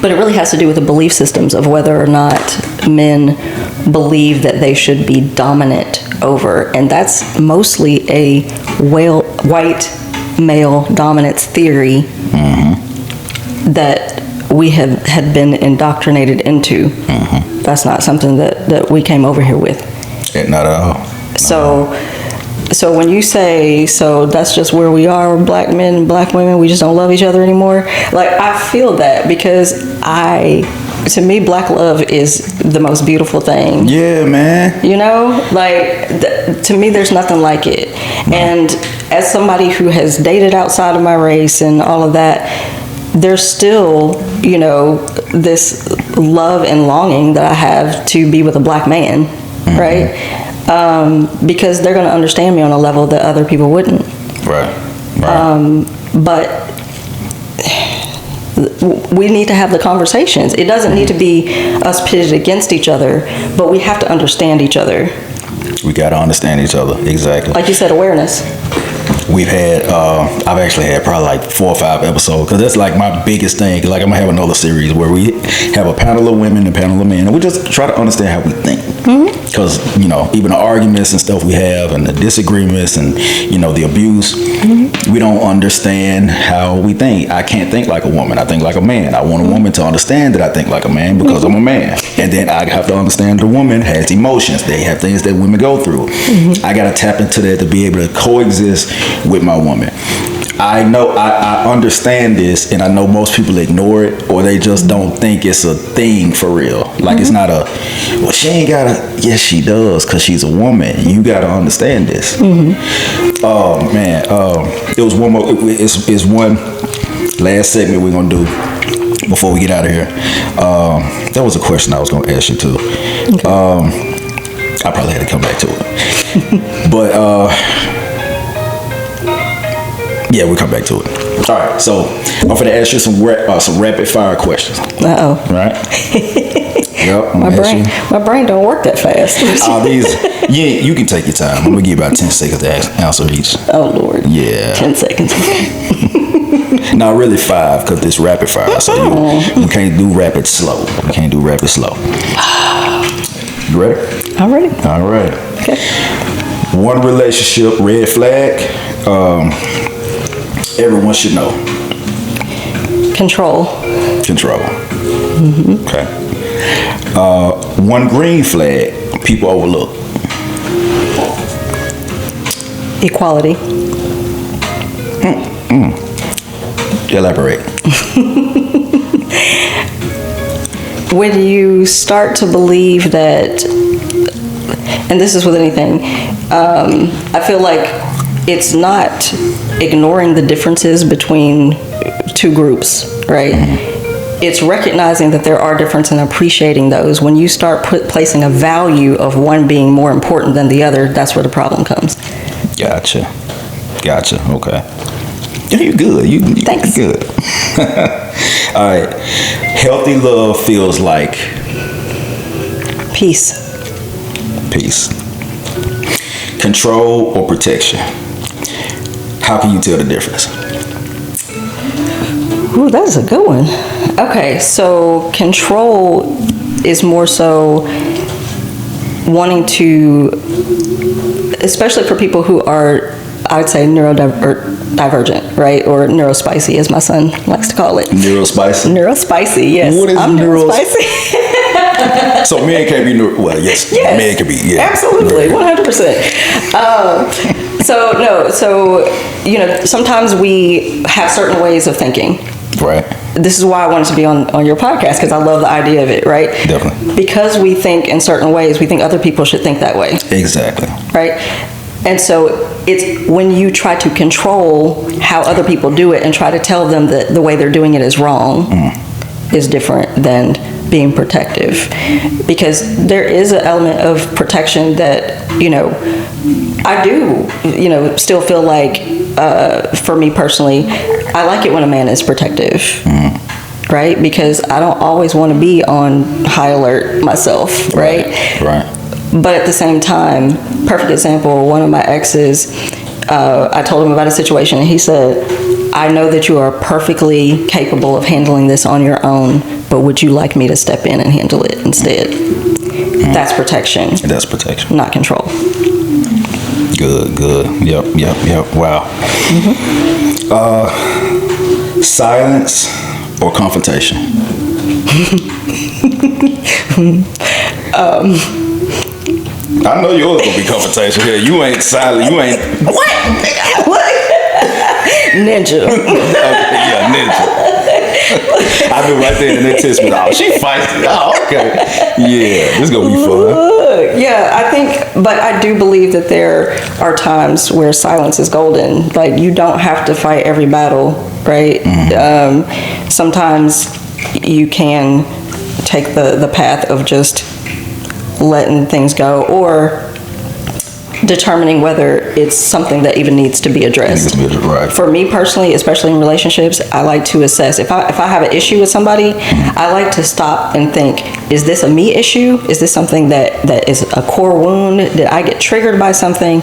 But it really has to do with the belief systems of whether or not men believe that they should be dominant over, and that's mostly a white male dominance theory that we had been indoctrinated into. That's not something that we came over here with. Not at all. So when you say, so that's just where we are, black men and black women, we just don't love each other anymore. I feel that, because to me, black love is the most beautiful thing. Yeah, man. To me, there's nothing like it. And as somebody who has dated outside of my race and all of that, there's still, this love and longing that I have to be with a black man, right? Because they're going to understand me on a level that other people wouldn't. Right. But we need to have the conversations. It doesn't need to be us pitted against each other, but we have to understand each other. We got to understand each other. Exactly. Like you said, awareness. We've had, I've actually had probably like 4 or 5 episodes, because that's like my biggest thing. Like, I'm gonna have another series where we have a panel of women and a panel of men, and we just try to understand how we think. Because, you know, even the arguments and stuff we have, and the disagreements, and, you know, the abuse, we don't understand how we think. I can't think like a woman. I think like a man. I want a woman to understand that I think like a man because I'm a man. And then I have to understand the woman has emotions. They have things that women go through. I got to tap into that to be able to coexist with my woman. I know, I understand this, and I know most people ignore it, or they just don't think it's a thing for real. Like, it's not a, well, she ain't gotta, yes, she does, because she's a woman. You gotta understand this. Oh, man. It was one more, it's one last segment we're gonna do before we get out of here. That was a question I was gonna ask you too. I probably had to come back to it. But, yeah, we'll come back to it. All right, so I'm going to ask you some rapid fire questions. Uh-oh. Right? Yep. My brain don't work that fast. You can take your time. I'm going to give you about 10 seconds to answer each. Oh, Lord. Yeah. 10 seconds. No, really 5, because this rapid fire. So you can't do rapid slow. You can't do rapid slow. You ready? I'm ready. All right. Okay. One relationship, red flag, everyone should know. Control. Okay. One green flag people overlook. Equality. Elaborate. When you start to believe that, and this is with anything, I feel like it's not ignoring the differences between two groups, right? It's recognizing that there are differences and appreciating those. When you start placing a value of one being more important than the other, that's where the problem comes. Gotcha. Okay. Yeah, you're good. Thanks. You're good. All right. Healthy love feels like Peace. Control or protection. How can you tell the difference? Ooh, that's a good one. Okay, so control is more so wanting to, especially for people who are, I would say, neurodivergent, right? Or neurospicy, as my son likes to call it. Neurospicy? Neurospicy, yes. What is neurospicy? So men can't be yes, men can be, yeah. Absolutely, 100%. So you know, sometimes we have certain ways of thinking. Right. This is why I wanted to be on your podcast, because I love the idea of it, right? Definitely. Because we think in certain ways, we think other people should think that way. Exactly. Right? And so it's when you try to control how other people do it and try to tell them that the way they're doing it is wrong is different than being protective. Because there is an element of protection that, you know, I do, you know, still feel like, for me personally, I like it when a man is protective. Right? Because I don't always want to be on high alert myself, right? Right. But at the same time, perfect example, one of my exes, I told him about a situation, and he said, I know that you are perfectly capable of handling this on your own, but would you like me to step in and handle it instead? That's protection. That's protection. Not control. Good. Yep. Wow. Silence or confrontation? I know yours gonna be confrontation here. You ain't silent. You ain't. What? Ninja. Yeah, ninja. I knew right there in that test, but oh, she feisty. Oh, okay. Yeah, this is gonna be fun. Yeah, I think, but I do believe that there are times where silence is golden. Like, you don't have to fight every battle, right? Sometimes you can take the path of just letting things go, or determining whether it's something that even needs to be addressed. Right. For me personally, especially in relationships, I like to assess. If I have an issue with somebody, I like to stop and think, is this a me issue? Is this something that is a core wound? Did I get triggered by something?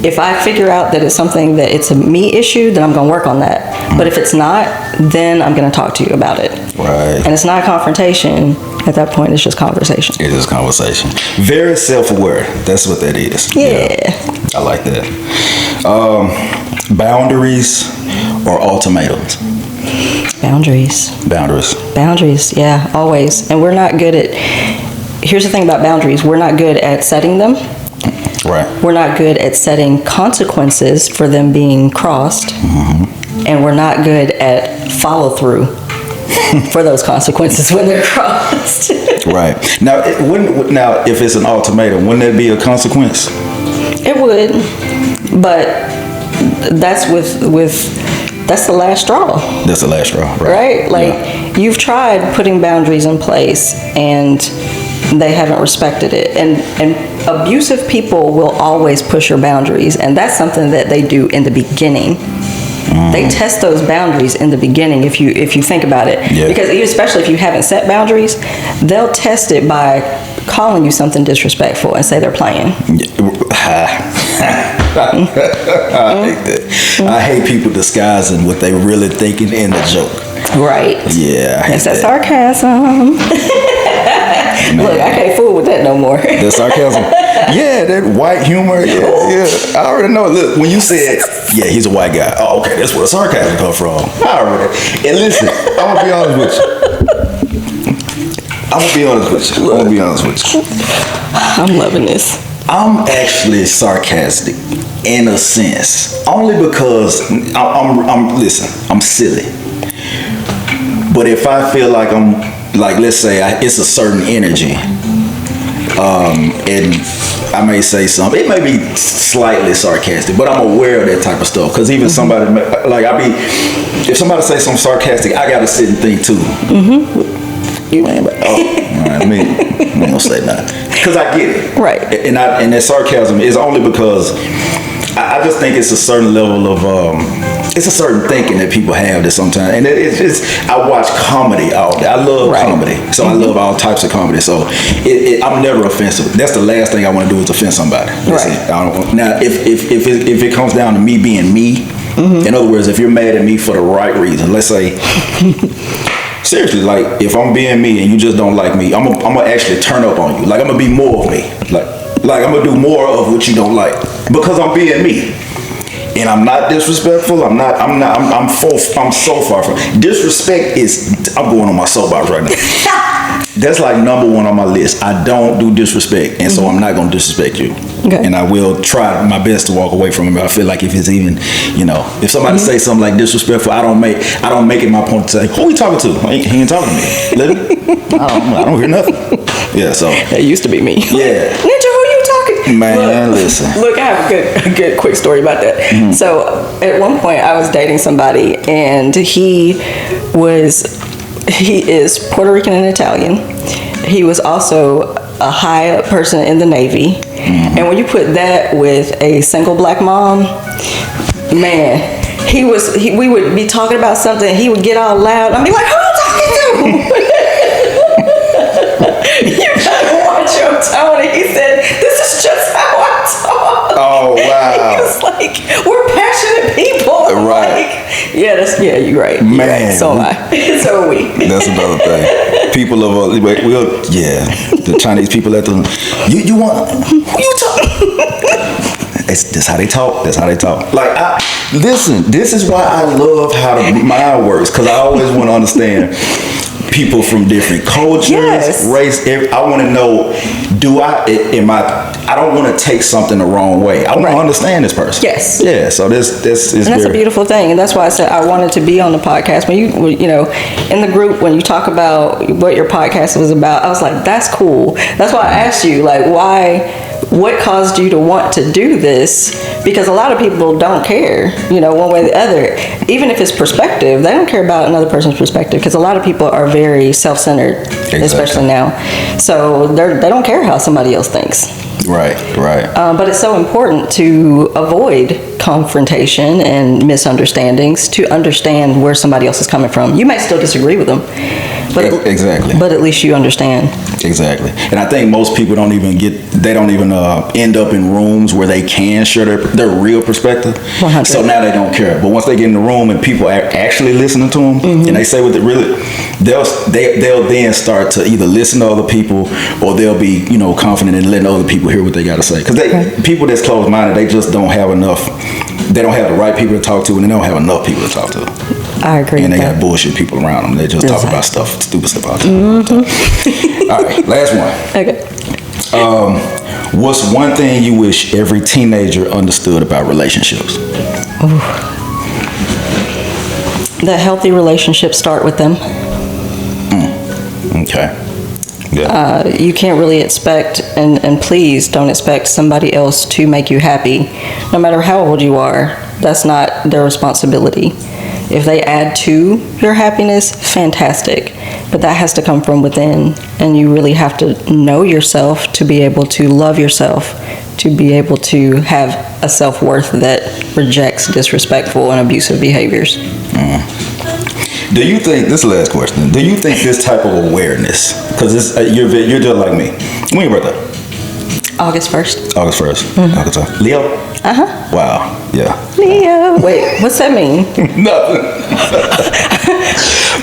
if I figure out that it's something that it's a me issue, then I'm going to work on that. But if it's not, then I'm going to talk to you about it. Right. And it's not a confrontation. At that point, it's just conversation. It is conversation. Very self-aware. That's what that is. Yeah. I like that. Boundaries or ultimatums? Boundaries. Boundaries, yeah, always. And we're not good at, here's the thing about boundaries, we're not good at setting them. Right. We're not good at setting consequences for them being crossed. And we're not good at follow through for those consequences when they're crossed. Right. Now, if it's an ultimatum, wouldn't that be a consequence? It would, but that's that's the last straw. That's the last straw, Right? Like, you've tried putting boundaries in place and they haven't respected it. And abusive people will always push your boundaries, and that's something that they do in the beginning. They test those boundaries in the beginning, if you think about it. Yeah. Because especially if you haven't set boundaries, they'll test it by calling you something disrespectful and say they're playing. I hate that. I hate people disguising what they really thinking in the joke. Right. Yeah, I hate It's that that. sarcasm. Look, I can't fool with that no more. The sarcasm. Yeah, that white humor. Yeah. I already know. Look, when you said, yeah, he's a white guy. Oh, okay, that's where the sarcasm come from. I already. And listen, I'm gonna be honest with you. I'm loving this. I'm actually sarcastic in a sense, only because I'm silly. But if I feel like let's say it's a certain energy, and I may say something, it may be slightly sarcastic, but I'm aware of that type of stuff. Because even somebody, if somebody say something sarcastic, I gotta sit and think too. You ain't like, I ain't gonna say nothing. Because I get it. Right. And that sarcasm is only because I just think it's a certain level of, it's a certain thinking that people have that sometimes, and it's just, I watch comedy all day. I love comedy. So I love all types of comedy. So I'm never offensive. That's the last thing I want to do is offend somebody. Right. Now, if it comes down to me being me, in other words, if you're mad at me for the right reason, let's say, seriously, like if I'm being me and you just don't like me, I'm gonna actually turn up on you. Like I'm gonna be more of me. Like I'm gonna do more of what you don't like because I'm being me. And I'm not disrespectful. I'm so far from disrespect. I'm going on my soapbox right now. That's like number one on my list. I don't do disrespect, and so I'm not gonna disrespect you. Okay. And I will try my best to walk away from it. But I feel like if it's even, if somebody say something like disrespectful, I don't make it my point to say, who are you talking to? He ain't talking to me. Literally, I don't hear nothing. Yeah, so That used to be me. Yeah. Ninja, who you talking? Man, listen. Look, I have a good quick story about that. So at one point I was dating somebody, and he is Puerto Rican and Italian. He was also a high up person in the Navy. And when you put that with a single black mom, man, we would be talking about something, he would get all loud. I'd be like, who are you talking to? You gotta watch your tone. And he said, this is just how I talk. Oh, wow. He was like, we're passionate people. I'm Right. like, you're right. You're Man. right. So am I. So are we. That's another thing. People of the Chinese people at the you want who you talking? That's how they talk. That's how they talk. Like listen. This is why I love how the mind works, because I always want to understand people from different cultures, race. I want to know, I don't want to take something the wrong way. I want to understand this person. Yes. Yeah. So this is And that's a beautiful thing, and that's why I said I wanted to be on the podcast. When you in the group, when you talk about what your podcast was about, I was like, that's cool. That's why I asked you, like, what caused you to want to do this? Because a lot of people don't care, one way or the other. Even if it's perspective, they don't care about another person's perspective, because a lot of people are very self-centered, especially now. So they don't care how somebody else thinks. Right. But it's so important to avoid confrontation and misunderstandings, to understand where somebody else is coming from. You might still disagree with them, Exactly. But at least you understand. Exactly. And I think most people don't even end up in rooms where they can share their real perspective. 100. So now they don't care. But once they get in the room and people are actually listening to them, and they say what they really, they'll then start to either listen to other people, or they'll be, confident in letting other people hear what they got to say. Because people that's closed-minded, they just don't have enough. They don't have the right people to talk to, and they don't have enough people to talk to. I agree. And they with got that. bullshit people around them. They just talk about stupid stuff all the time. All right, last one. Okay. What's one thing you wish every teenager understood about relationships? That healthy relationships start with them. Okay. Yeah. You can't really expect, and please don't expect somebody else to make you happy. No matter how old you are, that's not their responsibility. If they add to your happiness, fantastic. But that has to come from within, and you really have to know yourself to be able to love yourself, to be able to have a self-worth that rejects disrespectful and abusive behaviors. Do you think, this last question, do you think this type of awareness, because you're just like me. When your birthday? August 1st. August 1st. August 1st. Leo? Uh-huh. Wow. Yeah. Leo. Wait, what's that mean? Nothing.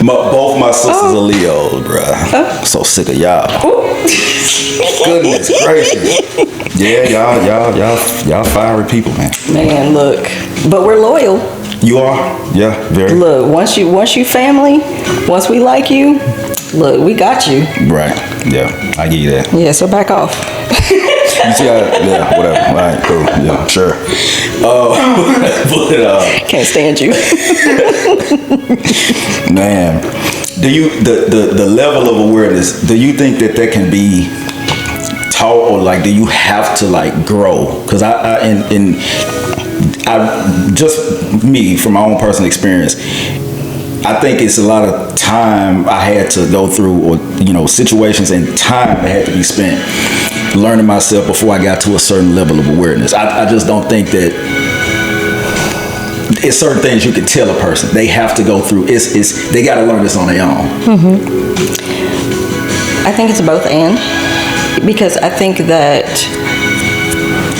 Both my sisters are Leos, bruh. So sick of y'all. Goodness gracious. Yeah, y'all fiery people, man. Man, look. But we're loyal. You are? Yeah, very. Look, once you family, once we like you, look, we got you. Right. Yeah, I give you that. Yeah, so back off. You see yeah, whatever. All right, cool. Yeah, sure. Can't stand you. Man, do you the level of awareness? Do you think that can be taught, or like do you have to like grow? Because I just me from my own personal experience, I think it's a lot of time I had to go through, or situations and time that had to be spent learning myself before I got to a certain level of awareness. I just don't think that it's certain things you can tell a person they have to go through. They got to learn this on their own. I think it's both and, because I think that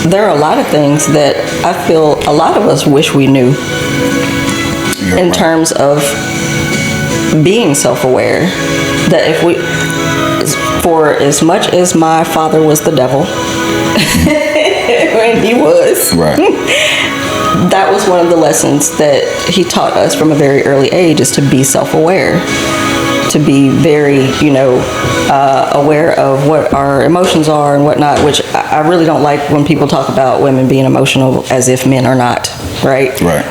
there are a lot of things that I feel a lot of us wish we knew in terms of being self-aware. That if we, for as much as my father was the devil, when he was, Right. that was one of the lessons that he taught us from a very early age, is to be self-aware, to be very, aware of what our emotions are and whatnot, which I really don't like when people talk about women being emotional as if men are not, right? Right.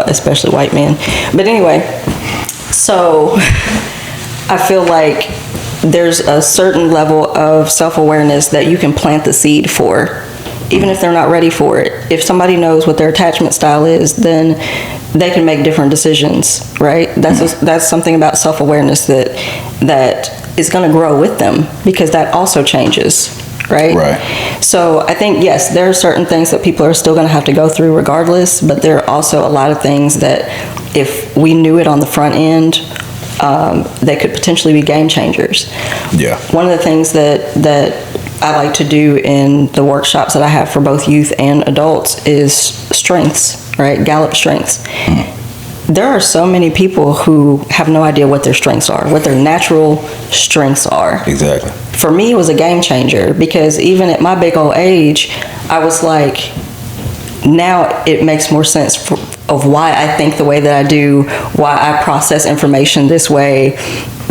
Especially white men. But anyway, so I feel like there's a certain level of self-awareness that you can plant the seed for, even if they're not ready for it. If somebody knows what their attachment style is, then they can make different decisions, right? That's something about self-awareness that is going to grow with them, because that also changes, right? Right. So I think, yes, there are certain things that people are still going to have to go through regardless, but there are also a lot of things that if we knew it on the front end, they could potentially be game changers. Yeah. One of the things that I like to do in the workshops that I have for both youth and adults is strengths, right? Gallup strengths. There are so many people who have no idea what their strengths are, what their natural strengths are. Exactly. For me, it was a game changer, because even at my big old age, I was like, now it makes more sense of why I think the way that I do, why I process information this way,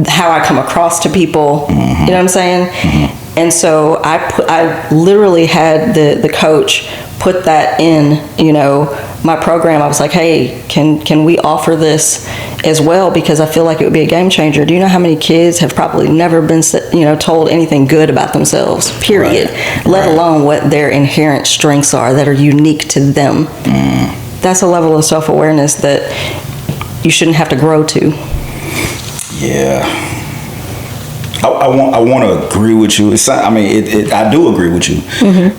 how I come across to people. You know what I'm saying? And so I literally had the coach put that in, my program. I was like, hey, can we offer this as well? Because I feel like it would be a game changer. Do you know how many kids have probably never been, told anything good about themselves, period, let alone what their inherent strengths are that are unique to them? That's a level of self-awareness that you shouldn't have to grow to. Yeah. I want to agree with you. I do agree with you,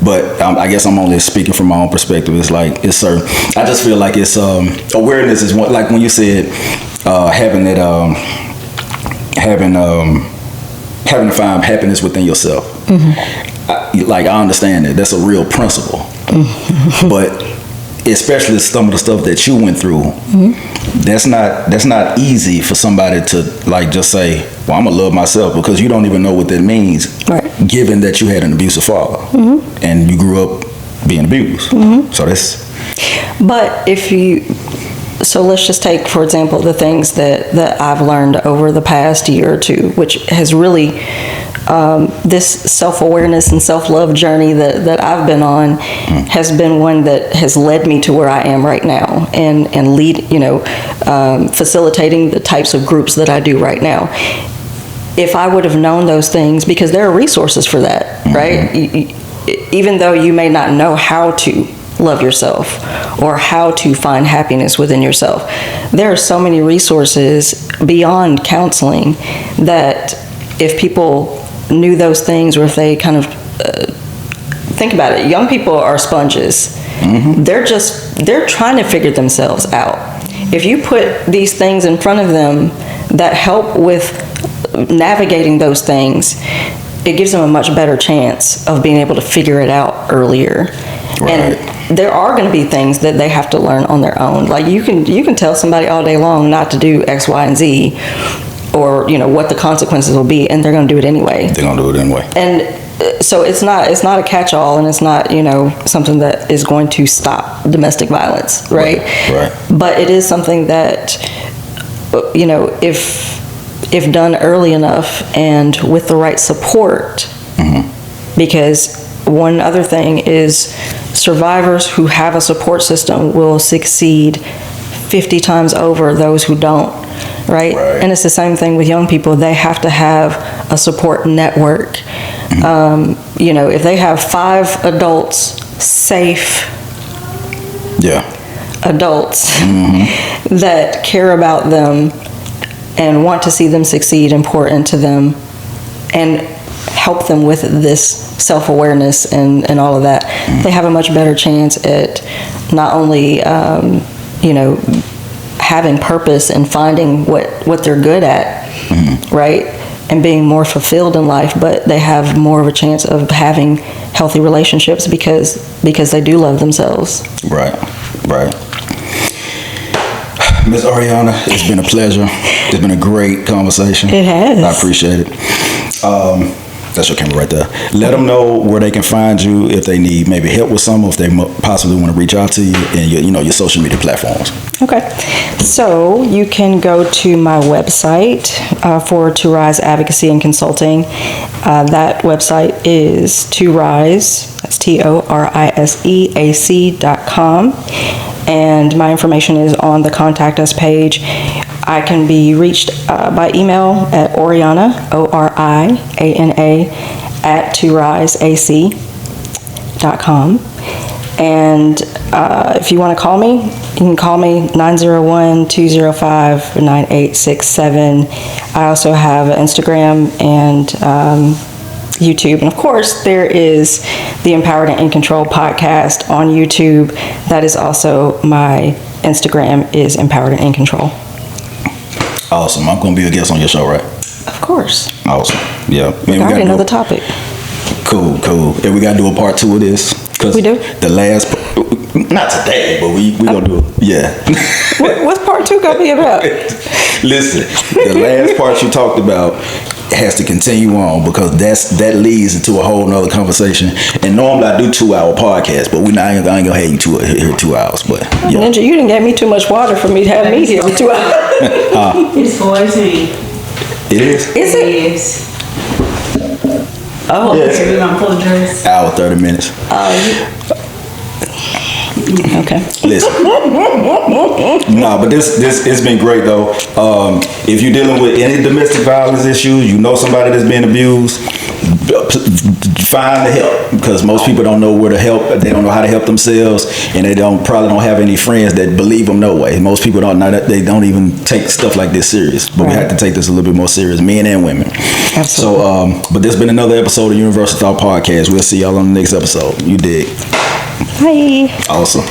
but I guess I'm only speaking from my own perspective. It's like I just feel like it's awareness is one. Like when you said having that having to find happiness within yourself. I understand that. That's a real principle. But especially some of the stuff that you went through, that's not easy for somebody to like just say, well, I'm gonna love myself, because you don't even know what that means, right, given that you had an abusive father and you grew up being abused. So that's, but so let's just take, for example, the things that I've learned over the past year or two, which has really, this self-awareness and self-love journey that I've been on has been one that has led me to where I am right now, and lead, facilitating the types of groups that I do right now. If I would have known those things, because there are resources for that, right? Even though you may not know how to love yourself or how to find happiness within yourself, there are so many resources beyond counseling that if people knew those things, or if they kind of think about it, young people are sponges. They're trying to figure themselves out. If you put these things in front of them that help with navigating those things, it gives them a much better chance of being able to figure it out earlier. Right. And there are going to be things that they have to learn on their own. Like you can tell somebody all day long not to do X, Y, and Z, or what the consequences will be, and they're going to do it anyway. they're gonna do it anyway. And so it's not a catch-all, and it's not something that is going to stop domestic violence, right? Right. But it is something that if done early enough and with the right support, because one other thing is survivors who have a support system will succeed 50 times over those who don't, right? And it's the same thing with young people. They have to have a support network. If they have 5 adults, safe adults that care about them and want to see them succeed and pour into them and help them with this self-awareness and all of that, they have a much better chance at not only having purpose and finding what they're good at, right, and being more fulfilled in life, but they have more of a chance of having healthy relationships because they do love themselves. Right. Miss Oriana, it's been a pleasure. It's been a great conversation. It has. I appreciate it. That's your camera right there. Let them know where they can find you if they need maybe help with something, if they possibly want to reach out to you, and your social media platforms. Okay, so you can go to my website for To Rise Advocacy and Consulting. That website is To Rise, that's TORISEAC.com, and my information is on the Contact Us page. I can be reached by email at Oriana, ORIANA, at ToRiseAC.com. And if you want to call me, you can call me 901-205-9867. I also have Instagram and YouTube. And of course, there is the Empowered and in Control podcast on YouTube. That is also my Instagram, is Empowered and in Control. Awesome. I'm going to be a guest on your show, right? Of course. Awesome. Yeah. I already know the topic. Cool. And we got to do a part 2 of this. We do? The last, not today, but we going to do it. Yeah. What's part 2 going to be about? Listen, the last part you talked about has to continue on, because that leads into a whole nother conversation. And normally I do 2-hour podcasts, but I ain't gonna have you here 2 hours. But yeah. Ninja, you didn't give me too much water for me to have me here for 2 hours. It's 14. It is? Is it? Yes. Oh. So we're gonna pull dress. Hour 30 minutes. Okay. Listen. No, but this it's been great though. If you're dealing with any domestic violence issues, somebody that's been abused, find the help, because most people don't know where to help. They don't know how to help themselves, and they probably don't have any friends that believe them. No way. Most people don't know that. They don't even take stuff like this serious. But we have to take this a little bit more serious, men and women. Absolutely. So, but this has been another episode of Universal Thought Podcast. We'll see y'all on the next episode. You dig? Bye. Awesome.